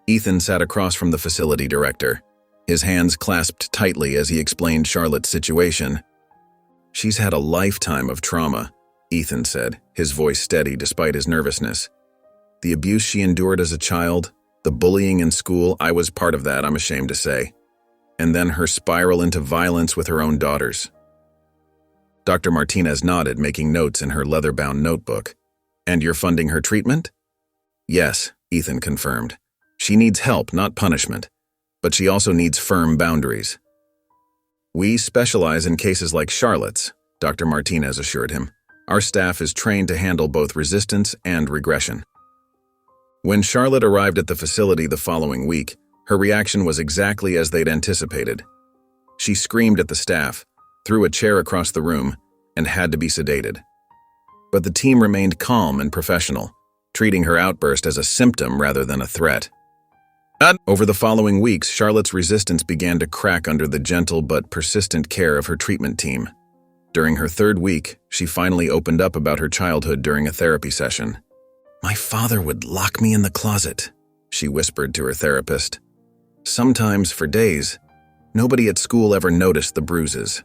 Ethan sat across from the facility director, his hands clasped tightly as he explained Charlotte's situation. "She's had a lifetime of trauma," Ethan said, his voice steady despite his nervousness. "The abuse she endured as a child, the bullying in school, I was part of that, I'm ashamed to say. And then her spiral into violence with her own daughters." Dr. Martinez nodded, making notes in her leather-bound notebook. "And you're funding her treatment?" "Yes," Ethan confirmed. "She needs help, not punishment. But she also needs firm boundaries." "We specialize in cases like Charlotte's," Dr. Martinez assured him. "Our staff is trained to handle both resistance and regression." When Charlotte arrived at the facility the following week, her reaction was exactly as they'd anticipated. She screamed at the staff, threw a chair across the room, and had to be sedated. But the team remained calm and professional, treating her outburst as a symptom rather than a threat. Over the following weeks, Charlotte's resistance began to crack under the gentle but persistent care of her treatment team. During her 3rd week, she finally opened up about her childhood during a therapy session. "My father would lock me in the closet," she whispered to her therapist. "Sometimes, for days, nobody at school ever noticed the bruises."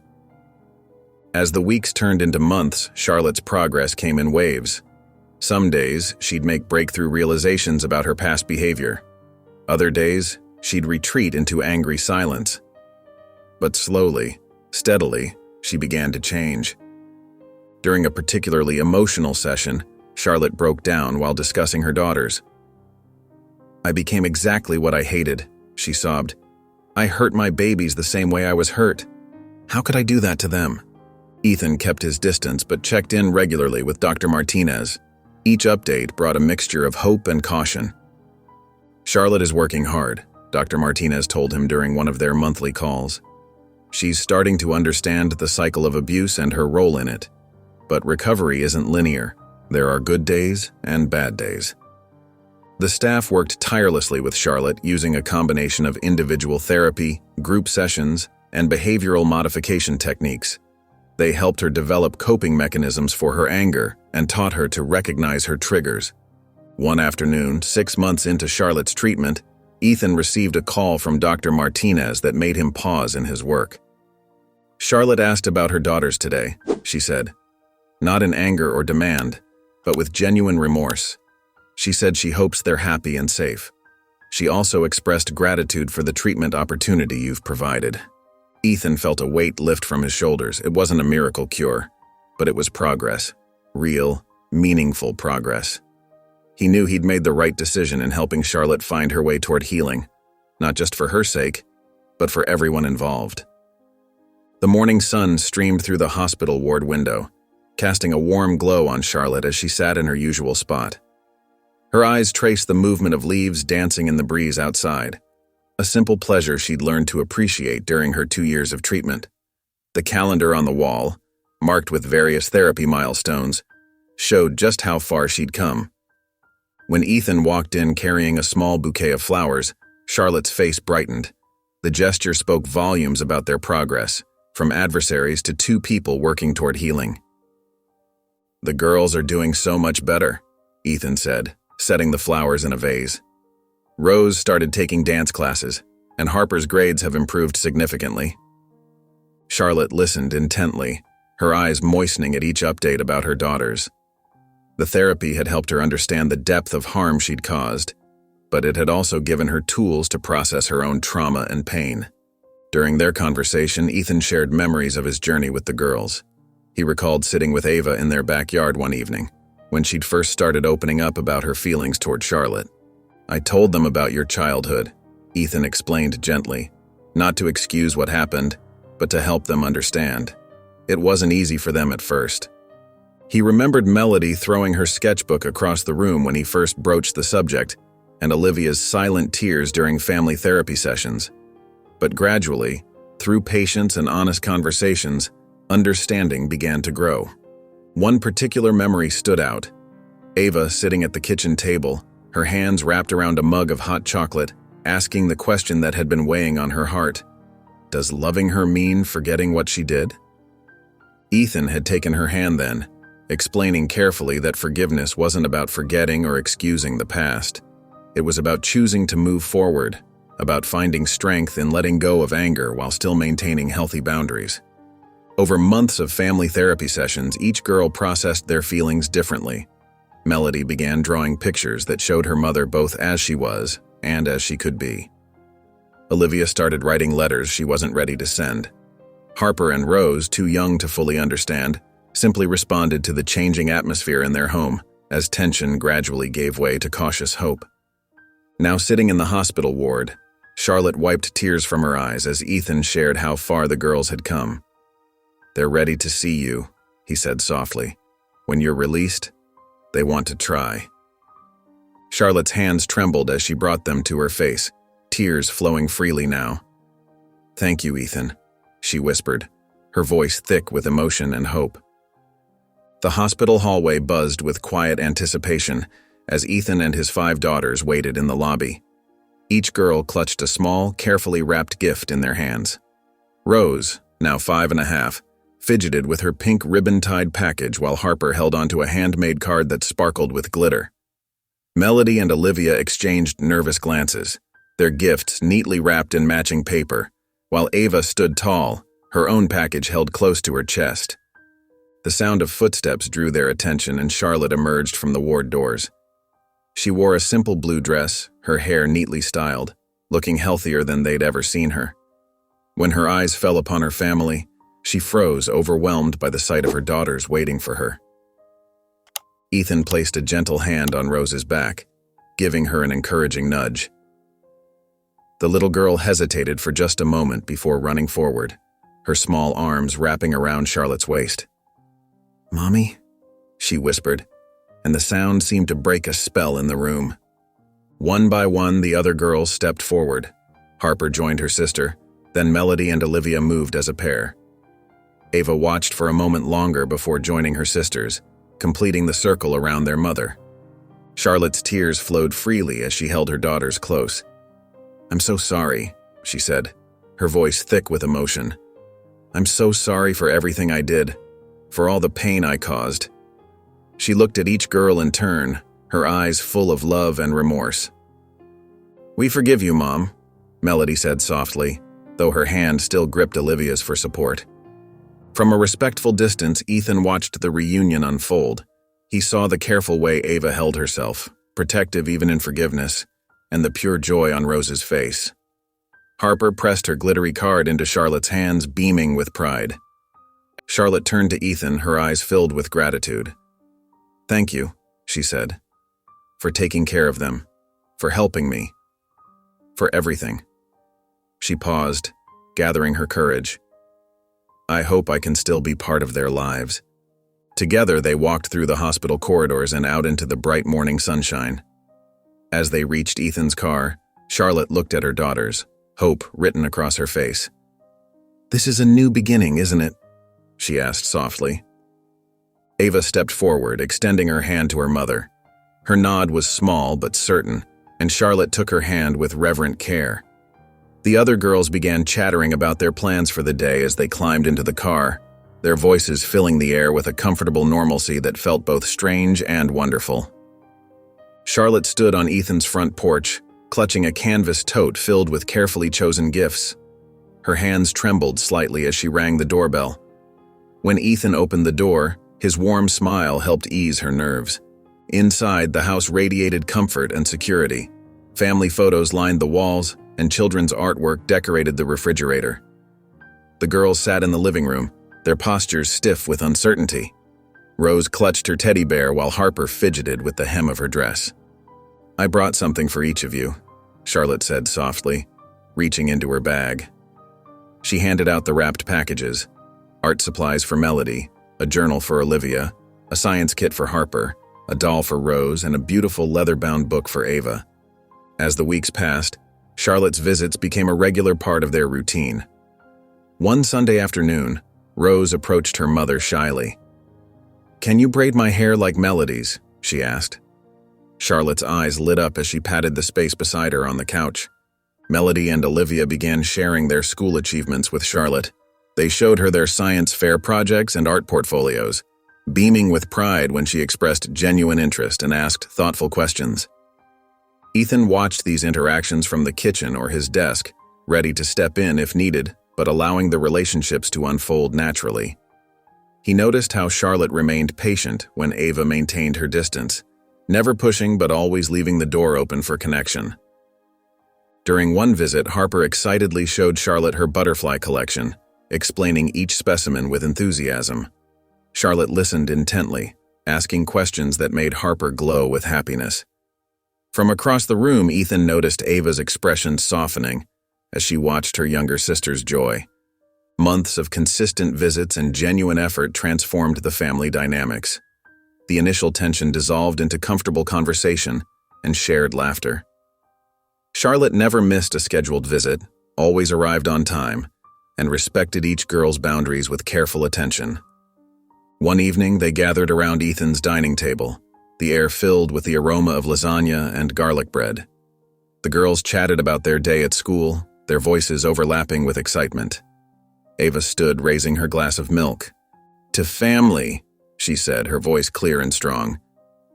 As the weeks turned into months, Charlotte's progress came in waves. Some days, she'd make breakthrough realizations about her past behavior. Other days, she'd retreat into angry silence. But slowly, steadily, she began to change. During a particularly emotional session, Charlotte broke down while discussing her daughters. "I became exactly what I hated," she sobbed. "I hurt my babies the same way I was hurt. How could I do that to them?" Ethan kept his distance but checked in regularly with Dr. Martinez. Each update brought a mixture of hope and caution. "Charlotte is working hard," Dr. Martinez told him during one of their monthly calls. "She's starting to understand the cycle of abuse and her role in it. But recovery isn't linear. There are good days and bad days." The staff worked tirelessly with Charlotte, using a combination of individual therapy, group sessions, and behavioral modification techniques. They helped her develop coping mechanisms for her anger and taught her to recognize her triggers. One afternoon, 6 months into Charlotte's treatment, Ethan received a call from Dr. Martinez that made him pause in his work. "Charlotte asked about her daughters today," she said. Not in anger or demand, but with genuine remorse. She said she hopes they're happy and safe. She also expressed gratitude for the treatment opportunity you've provided. Ethan felt a weight lift from his shoulders. It wasn't a miracle cure, but it was progress. Real, meaningful progress. He knew he'd made the right decision in helping Charlotte find her way toward healing, not just for her sake, but for everyone involved. The morning sun streamed through the hospital ward window, casting a warm glow on Charlotte as she sat in her usual spot. Her eyes traced the movement of leaves dancing in the breeze outside, a simple pleasure she'd learned to appreciate during her 2 years of treatment. The calendar on the wall, marked with various therapy milestones, showed just how far she'd come. When Ethan walked in carrying a small bouquet of flowers, Charlotte's face brightened. The gesture spoke volumes about their progress, from adversaries to 2 people working toward healing. "The girls are doing so much better," Ethan said, setting the flowers in a vase. "Rose started taking dance classes, and Harper's grades have improved significantly." Charlotte listened intently, her eyes moistening at each update about her daughters. The therapy had helped her understand the depth of harm she'd caused, but it had also given her tools to process her own trauma and pain. During their conversation, Ethan shared memories of his journey with the girls. He recalled sitting with Ava in their backyard one evening, when she'd first started opening up about her feelings toward Charlotte. "I told them about your childhood," Ethan explained gently, not to excuse what happened, but to help them understand. It wasn't easy for them at first. He remembered Melody throwing her sketchbook across the room when he first broached the subject, and Olivia's silent tears during family therapy sessions. But gradually, through patience and honest conversations, understanding began to grow. One particular memory stood out. Ava sitting at the kitchen table, her hands wrapped around a mug of hot chocolate, asking the question that had been weighing on her heart. Does loving her mean forgetting what she did? Ethan had taken her hand then, explaining carefully that forgiveness wasn't about forgetting or excusing the past. It was about choosing to move forward, about finding strength in letting go of anger while still maintaining healthy boundaries. Over months of family therapy sessions, each girl processed their feelings differently. Melody began drawing pictures that showed her mother both as she was and as she could be. Olivia started writing letters she wasn't ready to send. Harper and Rose, too young to fully understand, simply responded to the changing atmosphere in their home as tension gradually gave way to cautious hope. Now sitting in the hospital ward, Charlotte wiped tears from her eyes as Ethan shared how far the girls had come. "They're ready to see you," he said softly. "When you're released, they want to try." Charlotte's hands trembled as she brought them to her face, tears flowing freely now. "Thank you, Ethan," she whispered, her voice thick with emotion and hope. The hospital hallway buzzed with quiet anticipation as Ethan and his 5 daughters waited in the lobby. Each girl clutched a small, carefully wrapped gift in their hands. Rose, now 5.5, fidgeted with her pink ribbon-tied package while Harper held onto a handmade card that sparkled with glitter. Melody and Olivia exchanged nervous glances, their gifts neatly wrapped in matching paper, while Ava stood tall, her own package held close to her chest. The sound of footsteps drew their attention and Charlotte emerged from the ward doors. She wore a simple blue dress, her hair neatly styled, looking healthier than they'd ever seen her. When her eyes fell upon her family, she froze, overwhelmed by the sight of her daughters waiting for her. Ethan placed a gentle hand on Rose's back, giving her an encouraging nudge. The little girl hesitated for just a moment before running forward, her small arms wrapping around Charlotte's waist. "Mommy?" she whispered, and the sound seemed to break a spell in the room. One by one, the other girls stepped forward. Harper joined her sister, then Melody and Olivia moved as a pair. Ava watched for a moment longer before joining her sisters, completing the circle around their mother. Charlotte's tears flowed freely as she held her daughters close. "I'm so sorry," she said, her voice thick with emotion. I'm so sorry for everything I did, for all the pain I caused." She looked at each girl in turn, her eyes full of love and remorse. "We forgive you, Mom," Melody said softly, though her hand still gripped Olivia's for support. From a respectful distance, Ethan watched the reunion unfold. He saw the careful way Ava held herself, protective even in forgiveness, and the pure joy on Rose's face. Harper pressed her glittery card into Charlotte's hands, beaming with pride. Charlotte turned to Ethan, her eyes filled with gratitude. "Thank you," she said, "for taking care of them, for helping me, for everything." She paused, gathering her courage. "I hope I can still be part of their lives." Together, they walked through the hospital corridors and out into the bright morning sunshine. As they reached Ethan's car, Charlotte looked at her daughters, hope written across her face. "This is a new beginning, isn't it?" she asked softly. Ava stepped forward, extending her hand to her mother. Her nod was small but certain, and Charlotte took her hand with reverent care. The other girls began chattering about their plans for the day as they climbed into the car, their voices filling the air with a comfortable normalcy that felt both strange and wonderful. Charlotte stood on Ethan's front porch, clutching a canvas tote filled with carefully chosen gifts. Her hands trembled slightly as she rang the doorbell. When Ethan opened the door, his warm smile helped ease her nerves. Inside, the house radiated comfort and security. Family photos lined the walls, and children's artwork decorated the refrigerator. The girls sat in the living room, their postures stiff with uncertainty. Rose clutched her teddy bear while Harper fidgeted with the hem of her dress. "I brought something for each of you," Charlotte said softly, reaching into her bag. She handed out the wrapped packages: art supplies for Melody, a journal for Olivia, a science kit for Harper, a doll for Rose, and a beautiful leather-bound book for Ava. As the weeks passed, Charlotte's visits became a regular part of their routine. One Sunday afternoon, Rose approached her mother shyly. "Can you braid my hair like Melody's?" she asked. Charlotte's eyes lit up as she patted the space beside her on the couch. Melody and Olivia began sharing their school achievements with Charlotte. They showed her their science fair projects and art portfolios, beaming with pride when she expressed genuine interest and asked thoughtful questions. Ethan watched these interactions from the kitchen or his desk, ready to step in if needed, but allowing the relationships to unfold naturally. He noticed how Charlotte remained patient when Ava maintained her distance, never pushing but always leaving the door open for connection. During one visit, Harper excitedly showed Charlotte her butterfly collection, explaining each specimen with enthusiasm. Charlotte listened intently, asking questions that made Harper glow with happiness. From across the room, Ethan noticed Ava's expression softening as she watched her younger sister's joy. Months of consistent visits and genuine effort transformed the family dynamics. The initial tension dissolved into comfortable conversation and shared laughter. Charlotte never missed a scheduled visit, always arrived on time, and respected each girl's boundaries with careful attention. One evening, they gathered around Ethan's dining table, the air filled with the aroma of lasagna and garlic bread. The girls chatted about their day at school, their voices overlapping with excitement. Ava stood, raising her glass of milk. "To family," she said, her voice clear and strong,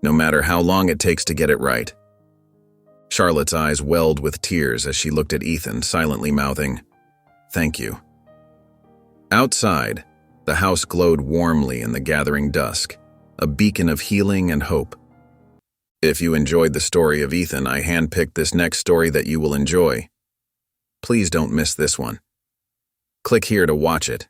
"no matter how long it takes to get it right." Charlotte's eyes welled with tears as she looked at Ethan, silently mouthing, "Thank you." Outside, the house glowed warmly in the gathering dusk, a beacon of healing and hope. If you enjoyed the story of Ethan, I handpicked this next story that you will enjoy. Please don't miss this one. Click here to watch it.